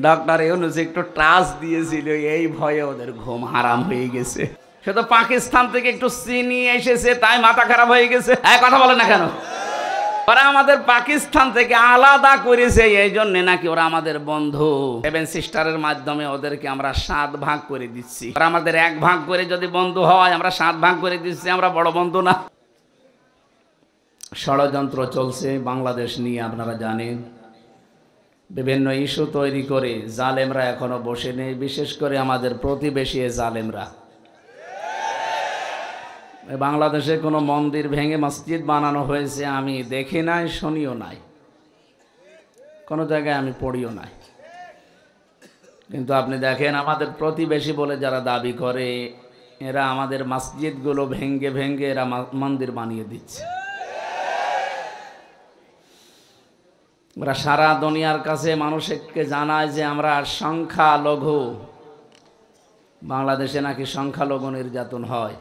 Doctor Yunus একটু trust দিয়েছিল, এই ভয়ে ওদের ঘুম হারাম হয়ে গেছে। সে তো পাকিস্তান থেকে একটু চিনি এসেছে তাই মাথা খারাপ হয়ে গেছে। কথা বলে না কেন? ওরা আমাদের পাকিস্তান থেকে আলাদা করেছে, এই জন্য নাকি ওরা আমাদের বন্ধু। 7 সিস্টারের মাধ্যমে ওদেরকে আমরা 7 ভাগ করে দিচ্ছি। ওরা আমাদের 1 ভাগ করে যদি বন্ধু হয়, আমরা 7 ভাগ করে দিচ্ছি, আমরা বড় বন্ধু না। ষড়যন্ত্র চলছে বাংলাদেশ নিয়ে, আপনারা জানেন। বিভিন্ন ইস্যু তৈরি করে জালেমরা এখনো বসে নেই, বিশেষ করে আমাদের প্রতিবেশী জালেমরা। বাংলাদেশে কোনো মন্দির ভেঙে মসজিদ বানানো হয়েছে আমি দেখি নাই, শুনিও নাই, কোনো জায়গায় আমি পড়িও নাই। কিন্তু আপনি দেখেন আমাদের প্রতিবেশী বলে যারা দাবি করে, এরা আমাদের মসজিদগুলো ভেঙ্গে ভেঙ্গে এরা মন্দির বানিয়ে দিচ্ছে। ওরা সারা দুনিয়ার কাছে মানুষকে জানায় যে আমরা সংখ্যালঘু। বাংলাদেশে নাকি সংখ্যালঘু নির্যাতন হয়,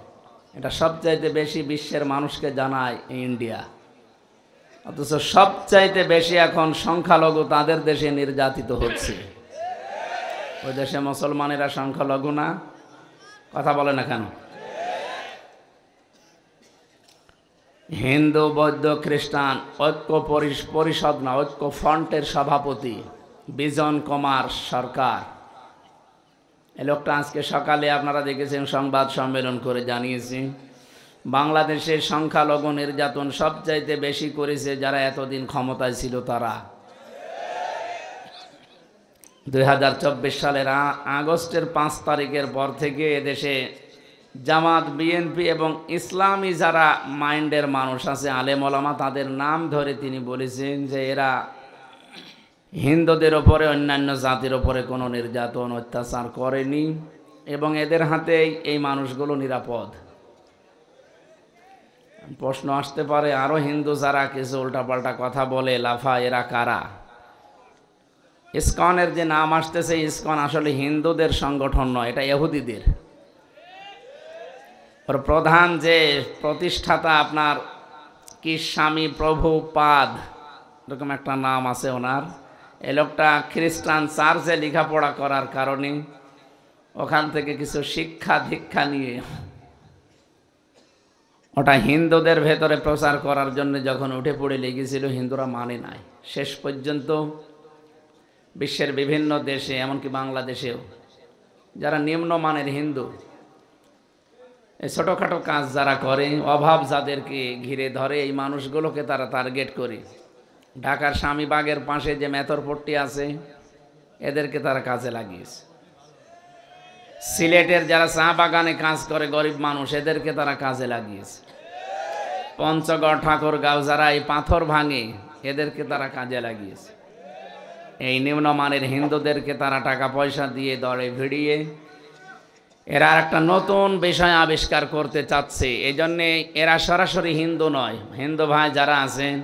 এটা সবচাইতে বেশি বিশ্বের মানুষকে জানায় ইন্ডিয়া। অথচ সবচাইতে বেশি এখন সংখ্যালঘু তাদের দেশে নির্যাতিত হচ্ছে। ওই দেশে মুসলমানেরা সংখ্যালঘু না? কথা বলে না কেন? হিন্দু, বৌদ্ধ, খ্রিস্টান ঐক্য পরিষদ না, ঐক্য ফ্রন্টের সভাপতি বিজন কুমার সরকার, এই লোকটা আজকে সকালে আপনারা দেখেছেন সংবাদ সম্মেলন করে জানিয়েছে বাংলাদেশের সংখ্যালঘু নির্যাতন সবচাইতে বেশি করেছে যারা এতদিন ক্ষমতায় ছিল তারা। 2024 সালের আগস্টের 5 তারিখের পর থেকে এদেশে জামাত, বিএনপি এবং ইসলামী যারা মাইন্ডের মানুষ আছে, আলেম ওলামা, তাদের নাম ধরে তিনি বলেছেন যে এরা হিন্দুদের ওপরে, অন্যান্য জাতির ওপরে কোনো নির্যাতন অত্যাচার করেনি এবং এদের হাতেই এই মানুষগুলো নিরাপদ। প্রশ্ন আসতে পারে, আরও হিন্দু যারা কিছু উল্টাপাল্টা কথা বলে লাফা, এরা কারা? ইসকনের যে নাম আসতেছে, ইসকন আসলে হিন্দুদের সংগঠন নয়, এটা ইহুদিদের। ওর প্রধান যে প্রতিষ্ঠাতা আপনার কি স্বামী প্রভুপাদ, এরকম একটা নাম আছে ওনার। এই লোকটা খ্রিস্টান চার্চে লেখাপড়া করার কারণে ওখান থেকে কিছু শিক্ষা দীক্ষা নিয়ে ওটা হিন্দুদের ভেতরে প্রচার করার জন্য যখন উঠে পড়ে লেগেছিল, হিন্দুরা মানে নাই। শেষ পর্যন্ত বিশ্বের বিভিন্ন দেশে, এমনকি বাংলাদেশেও যারা নিম্নমানের হিন্দু, এই ছোটোখাটো কাজ যারা করে, অভাব যাদেরকে ঘিরে ধরে, এই মানুষগুলোকে তারা টার্গেট করে। ঢাকার স্বামীবাগের পাশে যে মেথরপট্টি আছে, এদেরকে তারা কাজে লাগিয়েছে। সিলেটের যারা চা বাগানে কাজ করে গরিব মানুষ, এদেরকে তারা কাজে লাগিয়েছে। পঞ্চগড়, ঠাকুরগাঁও যারা এই পাথর ভাঙে, এদেরকে তারা কাজে লাগিয়েছে। এই নিম্নমানের হিন্দুদেরকে তারা টাকা পয়সা দিয়ে দড়ে ভিড়িয়ে এরা একটা নতুন বিষয় আবিষ্কার করতে চাচ্ছে। এই জন্যে এরা সরাসরি হিন্দু নয়। হিন্দু ভাই যারা আছেন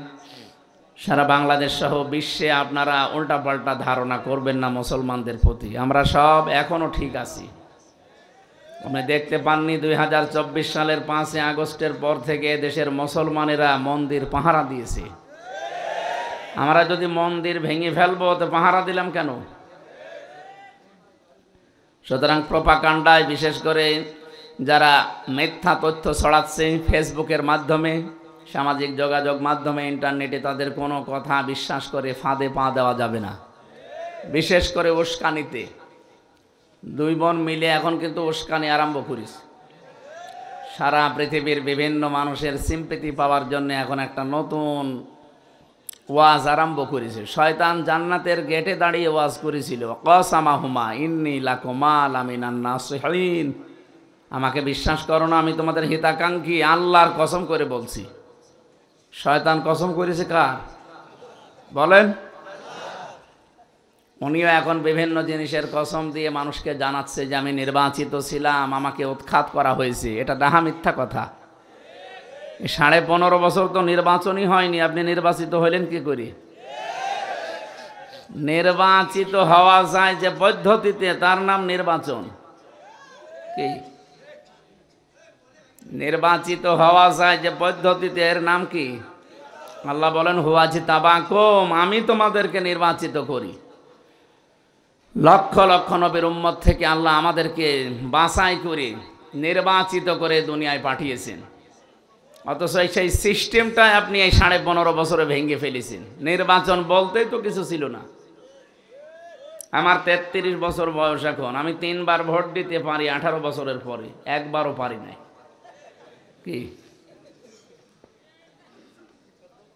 সারা বাংলাদেশ সহ বিশ্বে, আপনারা উল্টাপাল্টা ধারণা করবেন না মুসলমানদের প্রতি। আমরা সব এখনো ঠিক আছি। আপনি দেখতে পাননি 2024 সালের 5 আগস্টের পর থেকে দেশের মুসলমানেরা মন্দির পাহারা দিয়েছে। আমরা যদি মন্দির ভেঙে ফেলবো তো পাহারা দিলাম কেন? সুতরাং প্রপাগান্ডায়, বিশেষ করে যারা মিথ্যা তথ্য ছড়াচ্ছে ফেসবুকের মাধ্যমে, সামাজিক যোগাযোগ মাধ্যমে, ইন্টারনেটে, তাদের কোনো কথা বিশ্বাস করে ফাঁদে পা দেওয়া যাবে না। বিশেষ করে উস্কানিতে 2 বোন মিলে এখন কিন্তু উস্কানি আরম্ভ করিস। সারা পৃথিবীর বিভিন্ন মানুষের সিম্পেথি পাওয়ার জন্য এখন একটা নতুন ওয়াজ আরম্ভ করেছে। শয়তান জান্নাতের গেটে দাঁড়িয়ে ওয়াজ করেছিল, কসামাহুমা ইন্নী লাকুমা লামিনান নাসিহিন, আমাকে বিশ্বাস করো না, আমি তোমাদের হিতাকাঙ্ক্ষী, আল্লাহর কসম করে বলছি। শয়তান কসম করেছে কার? বলেন। উনিও এখন বিভিন্ন জিনিসের কসম দিয়ে মানুষকে জানাচ্ছে যে আমি নির্বাচিত ছিলাম, আমাকে উৎখাত করা হয়েছে। এটা ডাহা মিথ্যা কথা। 15.5 বছর তো নির্বাচনই হয়নি, আপনি নির্বাচিত হইলেন কি করে? নির্বাচিত হওয়া যায় যে পদ্ধতিতে, তার নাম নির্বাচন। কি নির্বাচিত হওয়া যায় যে পদ্ধতিতে, এর নাম কি? আল্লাহ বলেন হুয়াজি তাবাকুম, আমি তোমাদেরকে নির্বাচিত করি। লক্ষ লক্ষ নবীর উম্মত থেকে আল্লাহ আমাদেরকে বাছাই করে নির্বাচিত করে দুনিয়ায় পাঠিয়েছেন, অথচ সেই সিস্টেমটা আপনি এই 15.5 বছরে ভেঙে ফেলেছেন। নির্বাচন বলতেই তো কিছু ছিল না। আমার 33 বছর বয়স এখন, আমি 3 বার ভোট দিতে পারি 18 বছরের পরে, একবারও পারি নাই। কি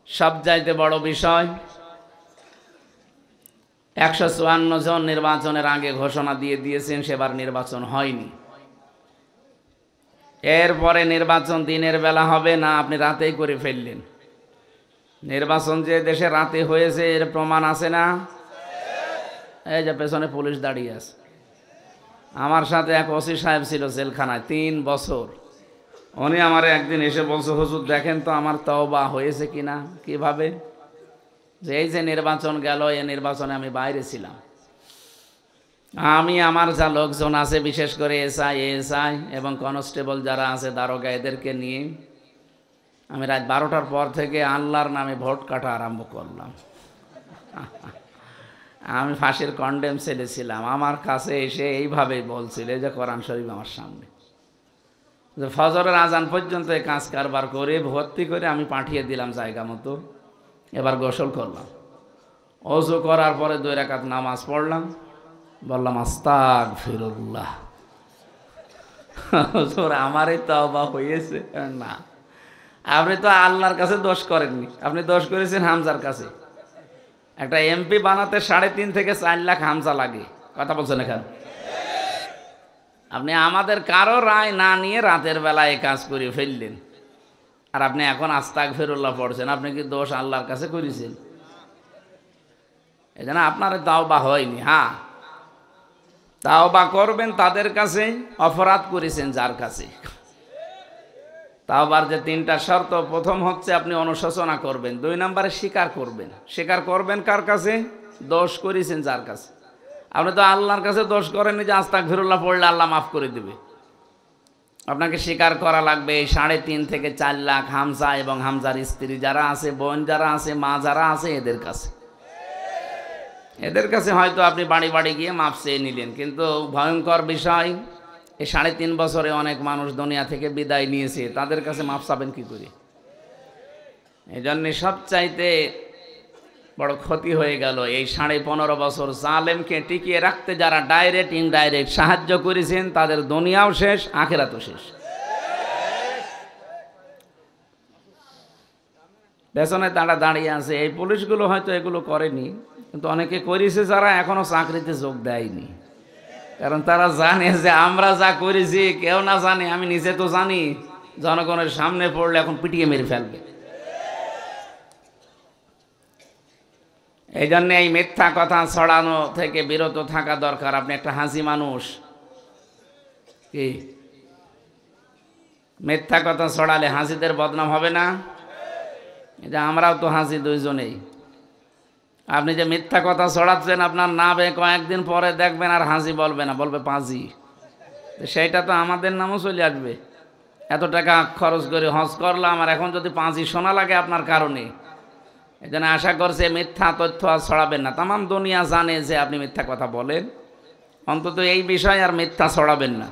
সবচাইতে বড় বিষয়, 154 জন নির্বাচনের আগে ঘোষণা দিয়ে দিয়েছেন সেবার নির্বাচন হয়নি। এরপরে নির্বাচন দিনের বেলা হবে না, আপনি রাতেই করে ফেললেন। নির্বাচন যে দেশে রাতে হয়েছে এর প্রমাণ আছে না? এই যে পেছনে পুলিশ দাঁড়িয়ে আছে, আমার সাথে এক ওসি সাহেব ছিল জেলখানায় 3 বছর। উনি আমারে একদিন এসে বলছে, হুজুর দেখেন তো আমার তওবা হয়েছে কিনা। কিভাবে? যে এই যে নির্বাচন গেল, এই নির্বাচনে আমি বাইরে ছিলাম, আমি আমার যা লোকজন আছে বিশেষ করে এসআই, এএসআই এবং কনস্টেবল যারা আছে দারোগা, এদেরকে নিয়ে আমি রাত 12টার পর থেকে আল্লাহর নামে ভোট কাটা আরম্ভ করলাম। আমি ফাঁসির কন্ডেম সেলে ছিলাম, আমার কাছে এসে এইভাবেই বলছিল, এই যে কোরআন শরীফ আমার সামনে, যে ফজরের আজান পর্যন্ত এই কাজ কারবার করে ভর্তি করে আমি পাঠিয়ে দিলাম জায়গা মতো। এবার গোসল করলাম, ওযু করার পরে 2 রাকাত নামাজ পড়লাম, বললাম আস্তাগফিরুল্লাহ। হুজুর আমারই তওবা হয়েছে না। আপনি তো আল্লাহর কাছে দোষ করেননি, আপনি দোষ করেছেন হামজার কাছে। একটা এমপি বানাতে 3.5 থেকে 4 লাখ হামজা লাগে, কথা বলছেন এখানে। আপনি আমাদের কারো রায় না নিয়ে রাতের বেলা এই কাজ করে ফেললেন, আর আপনি এখন আস্তাগফিরুল্লাহ পড়ছেন। আপনি কি দোষ আল্লাহর কাছে করেছেন? এই জন্য আপনার তাওবা হয়নি। হ্যাঁ, তাওবা করবেন তাদের কাছে, অপরাধ করেছেন যার কাছে। তাওবার যে 3টা শর্ত, প্রথম হচ্ছে আপনি অনুশোচনা করবেন, 2 নম্বরে স্বীকার করবেন। স্বীকার করবেন কার কাছে? দোষ করেছেন যার কাছে। আপনি তো আল্লাহর কাছে দোষ করেননি যে আস্তাগফিরুল্লাহ পড়লে আল্লাহ মাফ করে দেবে। আপনাকে স্বীকার করা লাগবে এই 3.5 থেকে 4 লাখ হামজা এবং হামজার স্ত্রী যারা আছে, বোন যারা আছে, মা যারা আছে, এদের কাছে হয়তো আপনি বাড়ি বাড়ি গিয়ে মাপ চেয়ে নিলেন, কিন্তু ভয়ঙ্কর বিষয়, এই 3.5 বছরে অনেক মানুষ দুনিয়া থেকে বিদায় নিয়েছে, তাদের কাছে মাপ চাবেন কি করে? এই জন্যে সবচাইতে বড় ক্ষতি হয়ে গেল এই 15.5 বছর জালেমকে টিকিয়ে রাখতে যারা ডাইরেক্ট ইনডাইরেক্ট সাহায্য করেছেন, তাদের দুনিয়াও শেষ, আখিরাতও শেষ। পেছনে তারা দাঁড়িয়ে আছে, এই পুলিশগুলো হয়তো এগুলো করেনি, কিন্তু অনেকে করেছে যারা এখনো চাকরিতে যোগ দেয়নি। কারণ তারা জানে যে আমরা যা করেছি কেউ না জানে, আমি নিজে তো জানি, জনগণের সামনে পড়লে এখন পিটিয়ে মেরে ফেলবে। এই জন্য এই মিথ্যা কথা ছড়ানো থেকে বিরত থাকা দরকার। আপনি একটা হাসি মানুষ, কি মিথ্যা কথা ছড়ালে হাসিদের বদনাম হবে না? এটা আমরাও তো হাসি দুইজনেই। আপনি যে মিথ্যা কথা ছড়াচ্ছেন, আপনার নামে কয়েকদিন পরে দেখবেন আর হাসি বলবে না, বলবে পাজি। সেইটা তো আমাদের নামও চলে আসবে। এত টাকা খরচ করে হজ করলাম, আর এখন যদি পাজি শোনা লাগে আপনার কারণে। এই জন্য আশা করছে মিথ্যা তথ্য আর ছড়াবেন না। তামাম দুনিয়া জানে যে আপনি মিথ্যা কথা বলেন, অন্তত এই বিষয় আর মিথ্যা ছড়াবেন না।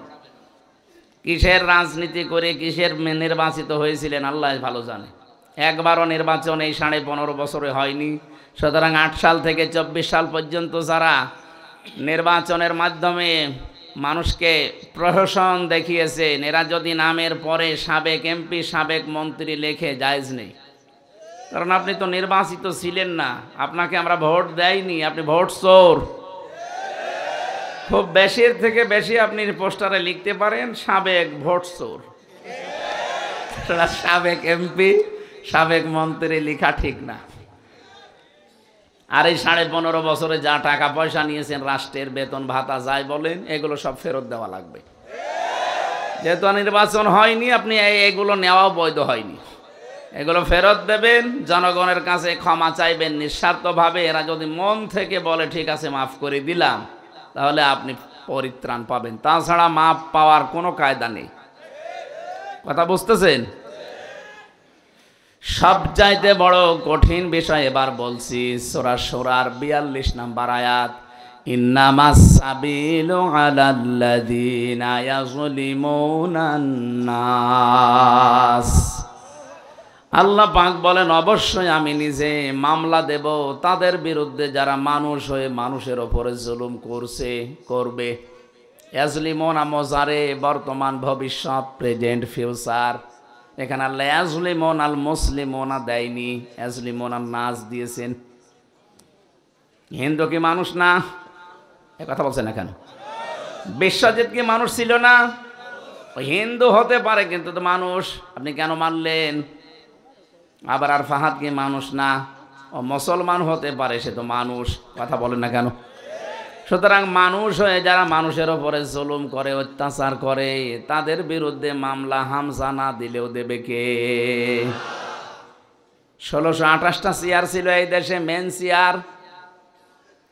কিসের রাজনীতি করে কিসের নির্বাচিত হয়েছিলেন আল্লাহ ভালো জানে। একবারও নির্বাচন এই 15.5 বছরে হয়নি। সুতরাং 8 সাল থেকে 24 সাল পর্যন্ত যারা নির্বাচনের মাধ্যমে মানুষকে প্রহসন দেখিয়েছেন, এরা যদি নামের পরে সাবেক এমপি, সাবেক মন্ত্রী লেখে, জায়েজ নেই। কারণ আপনি তো নির্বাচিত ছিলেন না, আপনাকে আমরা ভোট দেয়নি, আপনি ভোট চোর। খুব বেশির থেকে বেশি আপনি পোস্টারে লিখতে পারেন সাবেক ভোট চোর। সাবেক এমপি, সাবেক মন্ত্রী লেখা ঠিক না। আর এই 15.5 বছরে যা টাকা পয়সা নিয়েছেন, রাষ্ট্রের বেতন ভাতা যাই বলেন, এগুলো সব ফেরত দেওয়া লাগবে। যেহেতু নির্বাচন হয়নি, আপনি এগুলো নেওয়াও বৈধ হয়নি, এগুলো ফেরত দেবেন, জনগণের কাছে ক্ষমা চাইবেন নিঃস্বার্থভাবে। এরা যদি মন থেকে বলে ঠিক আছে মাফ করে দিলাম, তাহলে আপনি পরিত্রাণ পাবেন। তাছাড়া মাফ পাওয়ার কোনো কায়দা নেই। কথা বুঝতেছেন? সবচাইতে বড় কঠিন বিষয় এবার বলছি, সূরা শূরার 42 নম্বর আয়াত। ইন্নামাস সাবিলু আলাল্লাযীনা ইয়াযলিমুনান নাস। আল্লাহ পাক বলেন, অবশ্যই আমি নিজে মামলা দেব তাদের বিরুদ্ধে যারা মানুষ হয়ে মানুষের ওপরে জুলুম করছে, করবে। ইয়াজলিমুনা মোজারে, বর্তমান ভবিষ্যৎ, প্রেজেন্ট ফিউচার। এখানে আল্লাহ ইয়াজলিমুন আল মুসলিমুনা দেয়নি, ইয়াজলিমুন আন নাস দিয়েছেন। হিন্দু কি মানুষ না? এ কথা বলছেন না কেন? বিশ্বজিৎ কি মানুষ ছিল না? হিন্দু হতে পারে কিন্তু তো মানুষ, আপনি কেন মানলেন? আবার আর ফাহাদ কি মানুষ না? ও মুসলমান হতে পারে, সে তো মানুষ, কথা বলেন না কেন? সুতরাং মানুষ হয়ে যারা মানুষের ওপরে জুলুম করে, অত্যাচার করে, তাদের বিরুদ্ধে মামলা হামজা না দিলেও দেবে কে? 1628টা চেয়ার ছিল এই দেশে, মেন চেয়ার।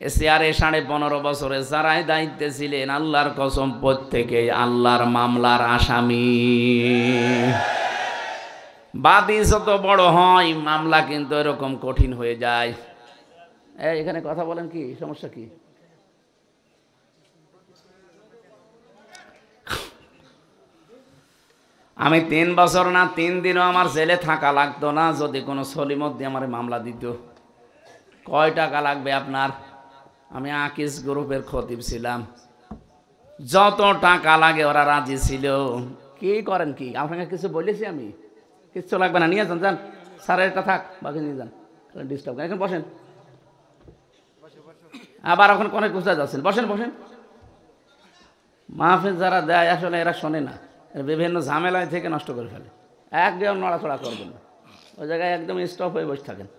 এ চেয়ারে 15.5 বছরে যারাই দায়িত্বে ছিলেন, আল্লাহর কসম প্রত্যেকে আল্লাহর মামলার আসামি। বাদী যত বড় হয়, মামলা কিন্তু এরকম কঠিন হয়ে যায়। এখানে কথা বলেন, কি সমস্যা কি? আমি 3 বছর না 3 দিনও আমার জেলে থাকা লাগতো না যদি কোনো সলিমত আমার মামলা দিত। কয় টাকা লাগবে আপনার? আমি আকিস গ্রুপের খতিব ছিলাম, যত টাকা লাগে ওরা রাজি ছিল। কি করেন কি? আপনাকে কিছু বলেছি আমি? কিচ্ছু লাগবে না, নিয়ে যান, যান স্যারের এটা থাক, বাকি নিয়ে যান, ডিস্টার্ব করেন। এখন বসেন, আবার এখন অনেক কোথায় যাচ্ছেন, বসেন বসেন। মাহফিল যারা দেয় আসলে এরা শোনে না, বিভিন্ন ঝামেলায় থেকে নষ্ট করে ফেলে। একদম নড়াচড়া করবেন না, ওই জায়গায় একদম স্টপ হয়ে বসে থাকেন।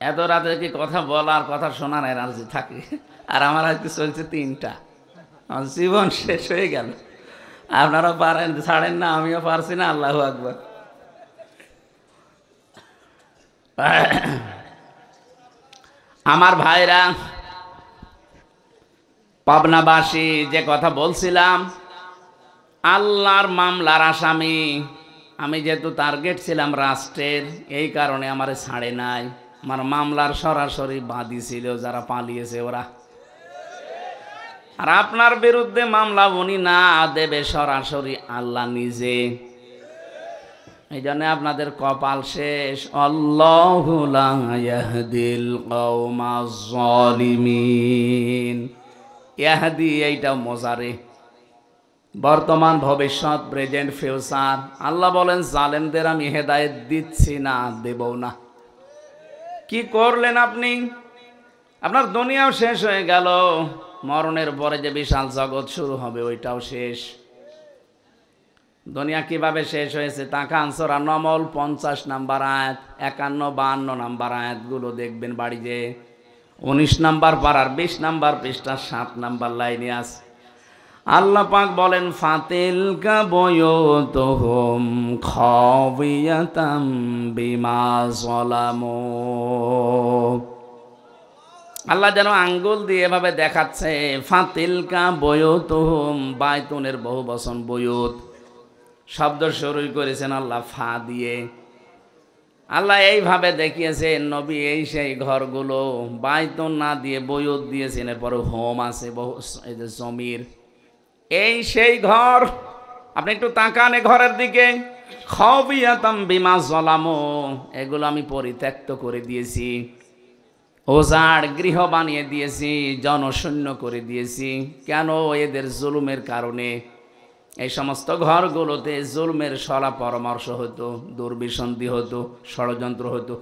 এত রাতে কি কথা বলার, কথা শোনার এনার্জি থাকে? আর আমার আজকে চলছে 3টা, আমার জীবন শেষ হয়ে গেল। আপনারা পারেন, ছাড়েন না, আমিও পারছি না। আল্লাহু আকবার। আমার ভাইরা, পাবনাবাসী, যে কথা বলছিলাম, আল্লাহর মামলার আসামি আমি। যেহেতু টার্গেট ছিলাম রাষ্ট্রের, এই কারণে আমারে ছাড়ে নাই। আমার মামলার সরাসরি বাদী ছিল যারা পালিয়েছে ওরা। আর আপনার বিরুদ্ধে মামলা উনি না দেবে, সরাসরি আল্লাহ নিজে। এই জন্য আপনাদের কপাল শেষ। আল্লাহু লা ইয়াহদিল কওমাজ জালিমিন। ইয়াহদি এইটা মোজারে, বর্তমান ভবিষ্যৎ, প্রেজেন্ট ফিউচার। আল্লাহ বলেন, জালেমদের আমি হেদায়েত দিচ্ছি না, দেব না। কি করলেন আপনি? আপনার দুনিয়াও শেষ হয়ে গেল, মরণের পরে যে বিশাল জগৎ শুরু হবে ওইটাও শেষ। দুনিয়া কিভাবে শেষ হয়েছে? তাকান সূরা নমল 50 নাম্বার আয়াত, 51, 52 নাম্বার আয়াতগুলো দেখবেন বাড়ি যে। 19 নাম্বার পারার 20 নাম্বার পৃষ্ঠা 7 নাম্বার লাইনে আছে। আল্লাহ পাক বলেন, ফাতিলকা বুয়ুতুহুম খাওয়িয়াতাম বিমা যালামু। আল্লাহ যেন আঙ্গুল দিয়ে এভাবে দেখাচ্ছে, ফাতিলকা বুয়ুতুহুম, বাইতুনের বহু বচন বুয়ুত, শব্দ শুরু করেছেন আল্লাহ ফা দিয়ে। আল্লাহ এইভাবে দেখিয়েছেন, নবী এই সেই ঘরগুলো, বাইতুন না দিয়ে বুয়ুত দিয়েছেন। এরপরে হোম আছে, এই যে জমির, এই সেই ঘর। আপনি একটু তাকান এ ঘরের দিকে। খাওয়িয়াতাম বিমা যালামু, এগুলো আমি পরিত্যক্ত করে দিয়েছি, ওজাড় গৃহ বানিয়ে দিয়েছি, জনশূন্য করে দিয়েছি। কেন? এদের জুলুমের কারণে। এই সমস্ত ঘরগুলোতে জুলুমের সলা পরামর্শ হতো, দুর্বিসন্ধি হতো, ষড়যন্ত্র হতো।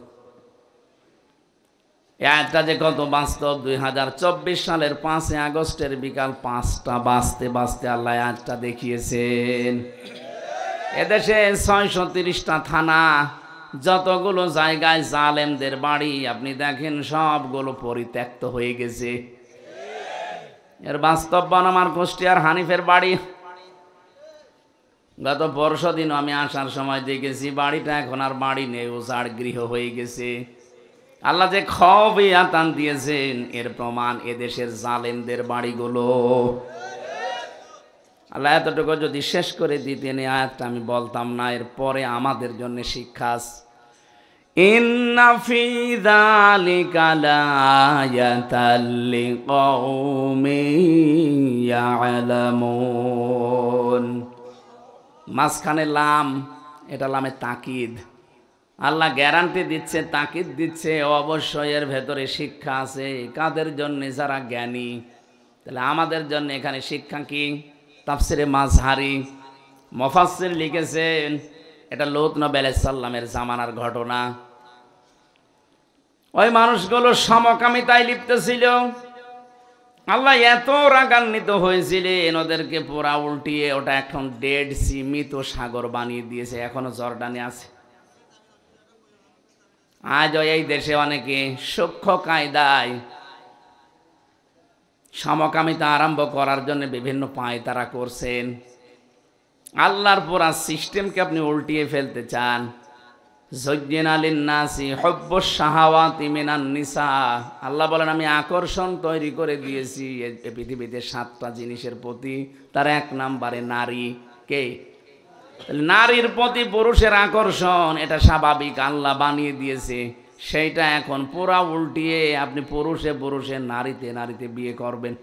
একটা যে কত বাস্তব। 2024 সালের 5 আগস্টের বিকাল 5টা বাজতে বাজতে আল্লাহ আজটা দেখিয়েছেন। এদেশে 630টা থানা, যতগুলো জায়গায় জালেমদের বাড়ি আপনি দেখেন, সবগুলো পরিত্যক্ত হয়ে গেছে। এর বাস্তব আমার কুষ্টিয়ার হানিফের বাড়ি। গত পরশুদিন আমি আসার সময় দেখেছি বাড়িটা এখন আর বাড়ি নেই, উজাড় গৃহ হয়ে গেছে। আল্লাহ যে খাওয়িয়াতান দিয়েছেন, এর প্রমাণ এদেশের জালেমদের বাড়িগুলো। আল্লাহ এতটুকু যদি শেষ করে দিতেন, আয়াতটা আমি বলতাম না। এরপরে আমাদের জন্য শিক্ষা। ইন্না ফি যালিকা লাআয়াতাল লিকাউমিন ইয়ালামুন। মাঝখানে লাম, এটা লামে তাকিদ। আল্লাহ গ্যারান্টি দিচ্ছে, তাকিদ দিচ্ছে, অবশ্যই এর ভেতরে শিক্ষা আছে। কাদের জন্য? যারা জ্ঞানী। তাহলে আমাদের জন্য এখানে শিক্ষা কি? তাফসিরে মাযহারি মুফাসসির লিখেছেন এটা লূত নবী আলাইহিস সালামের জামানার ঘটনা। ওই মানুষগুলো সমকামিতায় লিপ্ত ছিল। আল্লাহ এত রাগান্বিত হয়েছিলেন, ওদেরকে পুরা উল্টিয়ে ওটা এখন ডেড সি, মৃত সাগর বানিয়ে দিয়েছে। এখনো জর্ডানে আছে। আজও এই দেশে অনেকে সূক্ষ্ম কায়দায় সমকামিতা আরম্ভ করার জন্য বিভিন্ন পায় তারা করছেন। আল্লাহর পুরা সিস্টেমকে আপনি উল্টিয়ে ফেলতে চান। যুজ্জিনা লিন-নাসি হুব্বুশ শাহাওয়াতি মিনান নিসা। আল্লাহ বলেন আমি আকর্ষণ তৈরি করে দিয়েছি এই পৃথিবীতে 7টা জিনিসের প্রতি। তার 1 নম্বরে নারী। কে? নারীর প্রতি পুরুষের আকর্ষণ, এটা স্বাভাবিক, আল্লাহ বানিয়ে দিয়েছে। সেইটা এখন পুরা উল্টিয়ে আপনি পুরুষে পুরুষে, নারীতে নারীতে বিয়ে করবেন।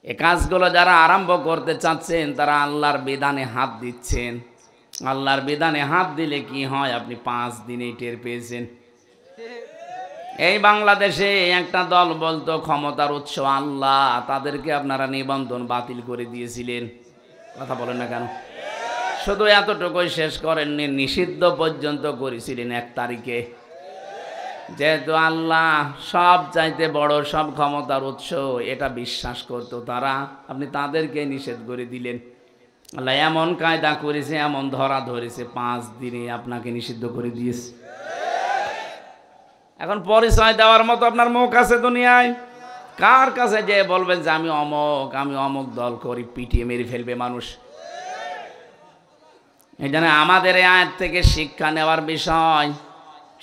এ কাজগুলো যারা আরম্ভ করতে চাচ্ছেন তারা আল্লাহর বিধানে হাত দিচ্ছেন। আল্লাহর বিধানে হাত দিলে কি হয় আপনি 5 দিনেই টের পেয়েছেন। এই বাংলাদেশে একটা দল বলতো ক্ষমতার উৎস আল্লাহ, তাদেরকে আপনারা নিবন্ধন বাতিল করে দিয়েছিলেন। কথা বলেন না কেন? শুধু এতটুকুই শেষ করেননি, নিষিদ্ধ পর্যন্ত করেছিলেন 1 তারিখে। যেহেতু আল্লাহ সব চাইতে বড়, সব ক্ষমতার উৎস, এটা বিশ্বাস করতো তারা, আপনি তাদেরকে নিষেধ করে দিলেন। আল্লাহ এমন কায়দা করেছে, এমন ধরা ধরেছে, 5 দিনে আপনাকে নিষিদ্ধ করে দিয়েছে। এখন পরিচয় দেওয়ার মতো আপনার মুখ আছে দুনিয়ায়? কার কাছে যে বলবেন যে আমি অমুক দল করি, পিটিয়ে মেরে ফেলবে মানুষ। এই জন্য আমাদের এই আয়াত থেকে শিক্ষা নেওয়ার বিষয়,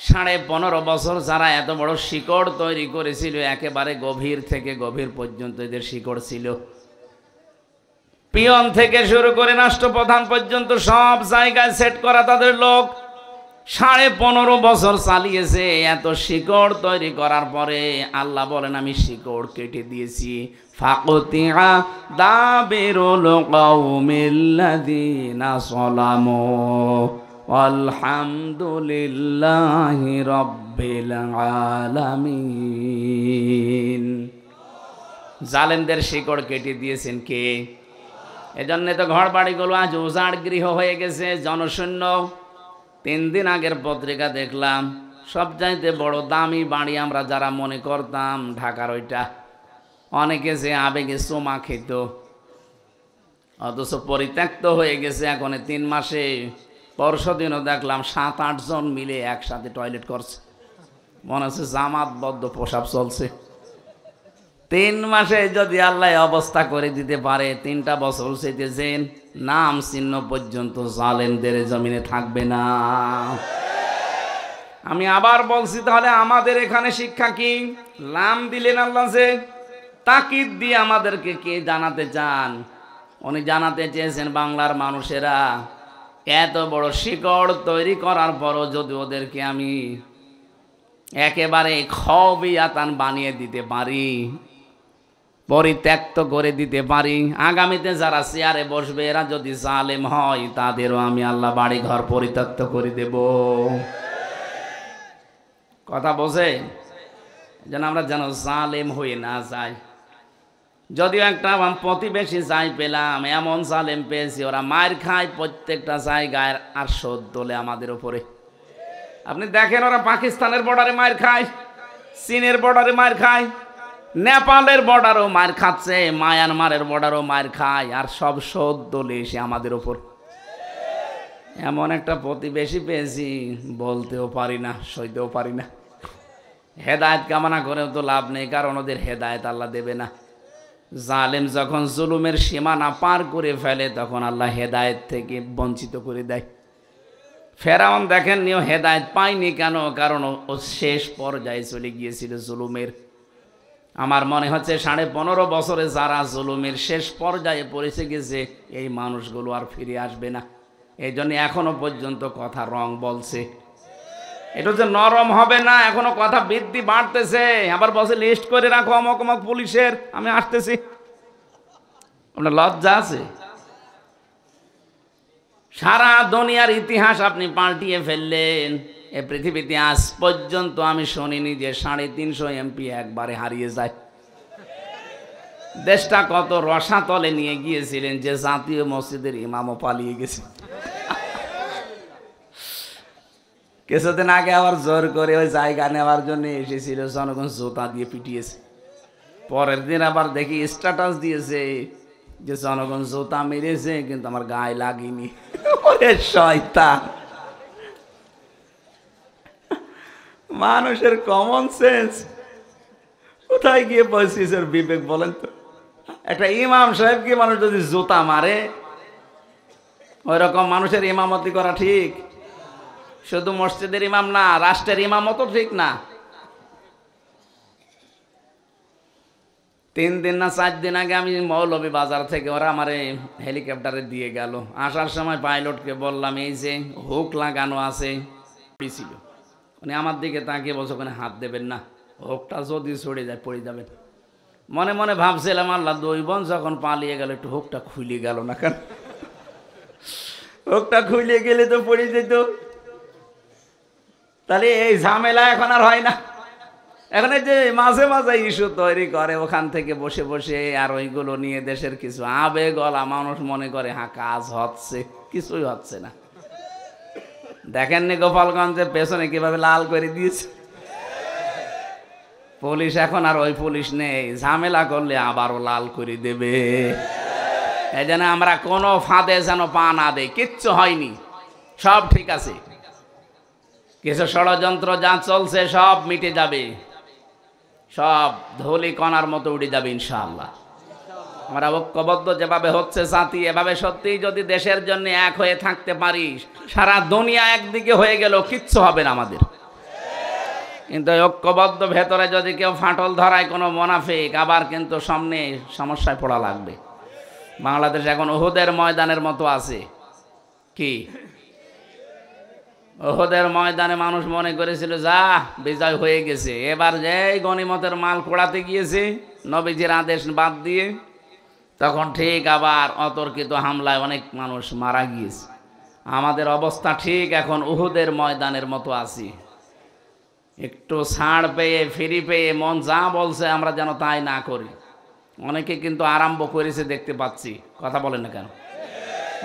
15.5 বছর যারা এত বড় শিকড় তৈরি করেছিল, একেবারে গভীর থেকে গভীর পর্যন্ত এদের শিকড় ছিল। পিয়ন থেকে শুরু করে রাষ্ট্রপ্রধান পর্যন্ত সব জায়গায় সেট করা তাদের লোক। 15.5 বছর চালিয়েছে। এত শিকড় তৈরি করার পরে আল্লাহ বলেন আমি শিকড় কেটে দিয়েছি। ফাকুতিআ দাবিরুল কওমিল্লাযিনা যালামু আলহামদুলিল্লাহি রাব্বিল আলামিন। জালেমদের শিকড় কেটে দিয়েছেন কে? এজন্য তো ঘর বাড়িগুলো আজ উজাড় গৃহ হয়ে গেছে, জনশূন্য। 3 দিন আগের পত্রিকা দেখলাম, সবচাইতে বড় দামি বাড়ি আমরা যারা মনে করতাম ঢাকার ওইটা, অনেকে যে আবেগে চুমা খেত, অথচ পরিত্যক্ত হয়ে গেছে। এখন 3 মাসে, পরশুদিনও দেখলাম 7-8 জন মিলে একসাথে টয়লেট করছে। মনে হচ্ছে জামাতবদ্ধ প্রসাব চলছে। 3 মাসে যদি আল্লাহ অবস্থা করে দিতে পারে, 3টা বছর চেয়েছেন, নাম চিহ্ন পর্যন্ত জালেমদের জমিনে থাকবে না। আমি আবার বলছি, তাহলে আমাদের এখানে শিক্ষা কি? লাম দিলেন আল্লাহ, যে তাকিদ দিয়ে আমাদেরকে কে জানাতে চান? উনি জানাতে চেয়েছেন বাংলার মানুষেরা এত বড় শিকড় তৈরি করার পরও যদি ওদেরকে আমি একেবারে খবিয়াতান বানিয়ে দিতে পারি, পরিত্যক্ত করে দিতে পারি, আগামীতে যারা চেয়ারে বসবে এরা যদি জালেম হয়, তাদেরও আমি আল্লাহ বাড়ি ঘর পরিত্যক্ত করে দেব। কথা বোঝে? যেন আমরা যেন জালেম হয়ে না যাই। যদিও একটা প্রতিবেশী যাই পেলাম, এমন জালেম পেয়েছি, ওরা মার খায় প্রত্যেকটা জায়গায়, আর শোধ তোলে আমাদের উপরে। আপনি দেখেন, ওরা পাকিস্তানের বর্ডারে মার খায়, চীনের বর্ডারে মার খায়, নেপালের বর্ডারও মার খাচ্ছে, মায়ানমারের বর্ডারও মার খায়, আর সব শোধ তোলে এসে আমাদের ওপর। এমন একটা প্রতিবেশী পেয়েছি, বলতেও পারি না, সইতেও পারি না। হেদায়েত কামনা করেও তো লাভ নেই, কারণ ওদের হেদায়েত আল্লাহ দেবে না। জালেম যখন জুলুমের সীমানা পার করে ফেলে, তখন আল্লাহ হেদায়েত থেকে বঞ্চিত করে দেয়। ফেরাউন দেখেন নিও হেদায়েত পায়নি কেন? কারণ ও শেষ পর্যায়ে চলে গিয়েছিল জুলুমের। আমার মনে হচ্ছে 15.5 বছরে যারা জুলুমের শেষ পর্যায়ে পৌঁছে গেছে, এই মানুষগুলো আর ফিরে আসবে না। এই জন্য এখনো পর্যন্ত কথা রং বলছে। এটা যে নরম হবে না, এখনো কথা বৃদ্ধি বাড়তেছে। আবার বসে লিস্ট করে রাখো অমক অমক পুলিশের, আমি আসতেছি। আপনার লজ্জা আছে? সারা দুনিয়ার ইতিহাস আপনি পাল্টিয়ে ফেললেন। এ পৃথিবীতে আজ পর্যন্ত আমি শুনিনি যে 350 এমপি একবারে হারিয়ে যায়। দেশটা কত রসাতলে নিয়ে গিয়েছিলেন যে জাতীয় মসজিদের ইমামও পালিয়ে গেছে। কিছুদিন আগে আবার জোর করে ওই জায়গা নেওয়ার জন্য এসেছিল, জনগণ জুতা দিয়ে পিটিয়েছে। পরের দিন আবার দেখি স্ট্যাটাস দিয়েছে যে জনগণ জুতা মেরেছে কিন্তু আমার গায়ে লাগেনি। ওরে শয়তান! মানুষের কমন সেন্স কোথায় গিয়ে পৌঁছেছে? বিবেক বলেন তো। একটা ইমাম সাহেবকে মানুষ যদি জুতা মারে, ওই রকম মানুষের ইমামতি করা ঠিক? শুধু মসজিদের ইমাম না, রাষ্ট্রের ইমামও তো ঠিক না। 3 দিন না 4 দিন আগে আমি মৌলভী বাজার থেকে ওরা আমারে হেলিকপ্টারে দিয়ে গেল। আসার সময় পাইলটকে বললাম এই যে হুক লাগানো আছে, ছিল উনি আমার দিকে তাকিয়ে বলছে ওখানে হাত দেবেন না, হুকটা যদি ছড়ে যায় পড়ে যাবেন। মনে মনে ভাবছিলাম আল্লাহ, 2 বোন যখন পালিয়ে গেল একটু হুকটা খুলে গেল না কেন? হুকটা খুলে গেলে তো পড়ে যেত। তাহলে এই ঝামেলা এখন আর হয় না। এখন এই যে মাঝে মাঝে ইস্যু তৈরি করে ওখান থেকে বসে বসে, আর ওইগুলো নিয়ে দেশের কিছু আবেগলা মানুষ মনে করে হ্যাঁ কাজ হচ্ছে, কিছুই হচ্ছে না। দেখেননি গোপালগঞ্জের পেছনে কিভাবে লাল করে দিয়েছে পুলিশ? এখন আর ওই পুলিশ নেই, ঝামেলা করলে আবারও লাল করে দেবে। এই জন্য আমরা কোনো ফাঁদে যেন পা না দেই। কিচ্ছু হয়নি, সব ঠিক আছে। কিছু ষড়যন্ত্র যা চলছে সব মিটে যাবে, সব ধুলি কণার মতো উড়ে যাবে ইনশাআল্লাহ। আমরা ঐক্যবদ্ধ যেভাবে হচ্ছে জাতি, এভাবে সত্যিই যদি দেশের জন্য এক হয়ে থাকতে পারি, সারা দুনিয়া একদিকে হয়ে গেল কিচ্ছু হবে না আমাদের। কিন্তু ঐক্যবদ্ধ ভেতরে যদি কেউ ফাটল ধরায় কোনো মুনাফিক, আবার কিন্তু সামনে সমস্যায় পড়া লাগবে। বাংলাদেশ এখন উহুদের ময়দানের মতো আছে। কি উহুদের ময়দানে মানুষ মনে করেছিল যা বিজয় হয়ে গেছে, এবার যে গনিমতের মাল কোড়াতে গিয়েছে নবীজির আদেশ বাদ দিয়ে, তখন ঠিক আবার অতর্কিত হামলায় অনেক মানুষ মারা গিয়েছে। আমাদের অবস্থা ঠিক এখন উহুদের ময়দানের মতো আছি। একটু ছাড় পেয়ে ফ্রি পেয়ে মন যা বলছে আমরা যেন তাই না করি। অনেকে কিন্তু আরম্ভ করেছে দেখতে পাচ্ছি, কথা বলেন না কেন?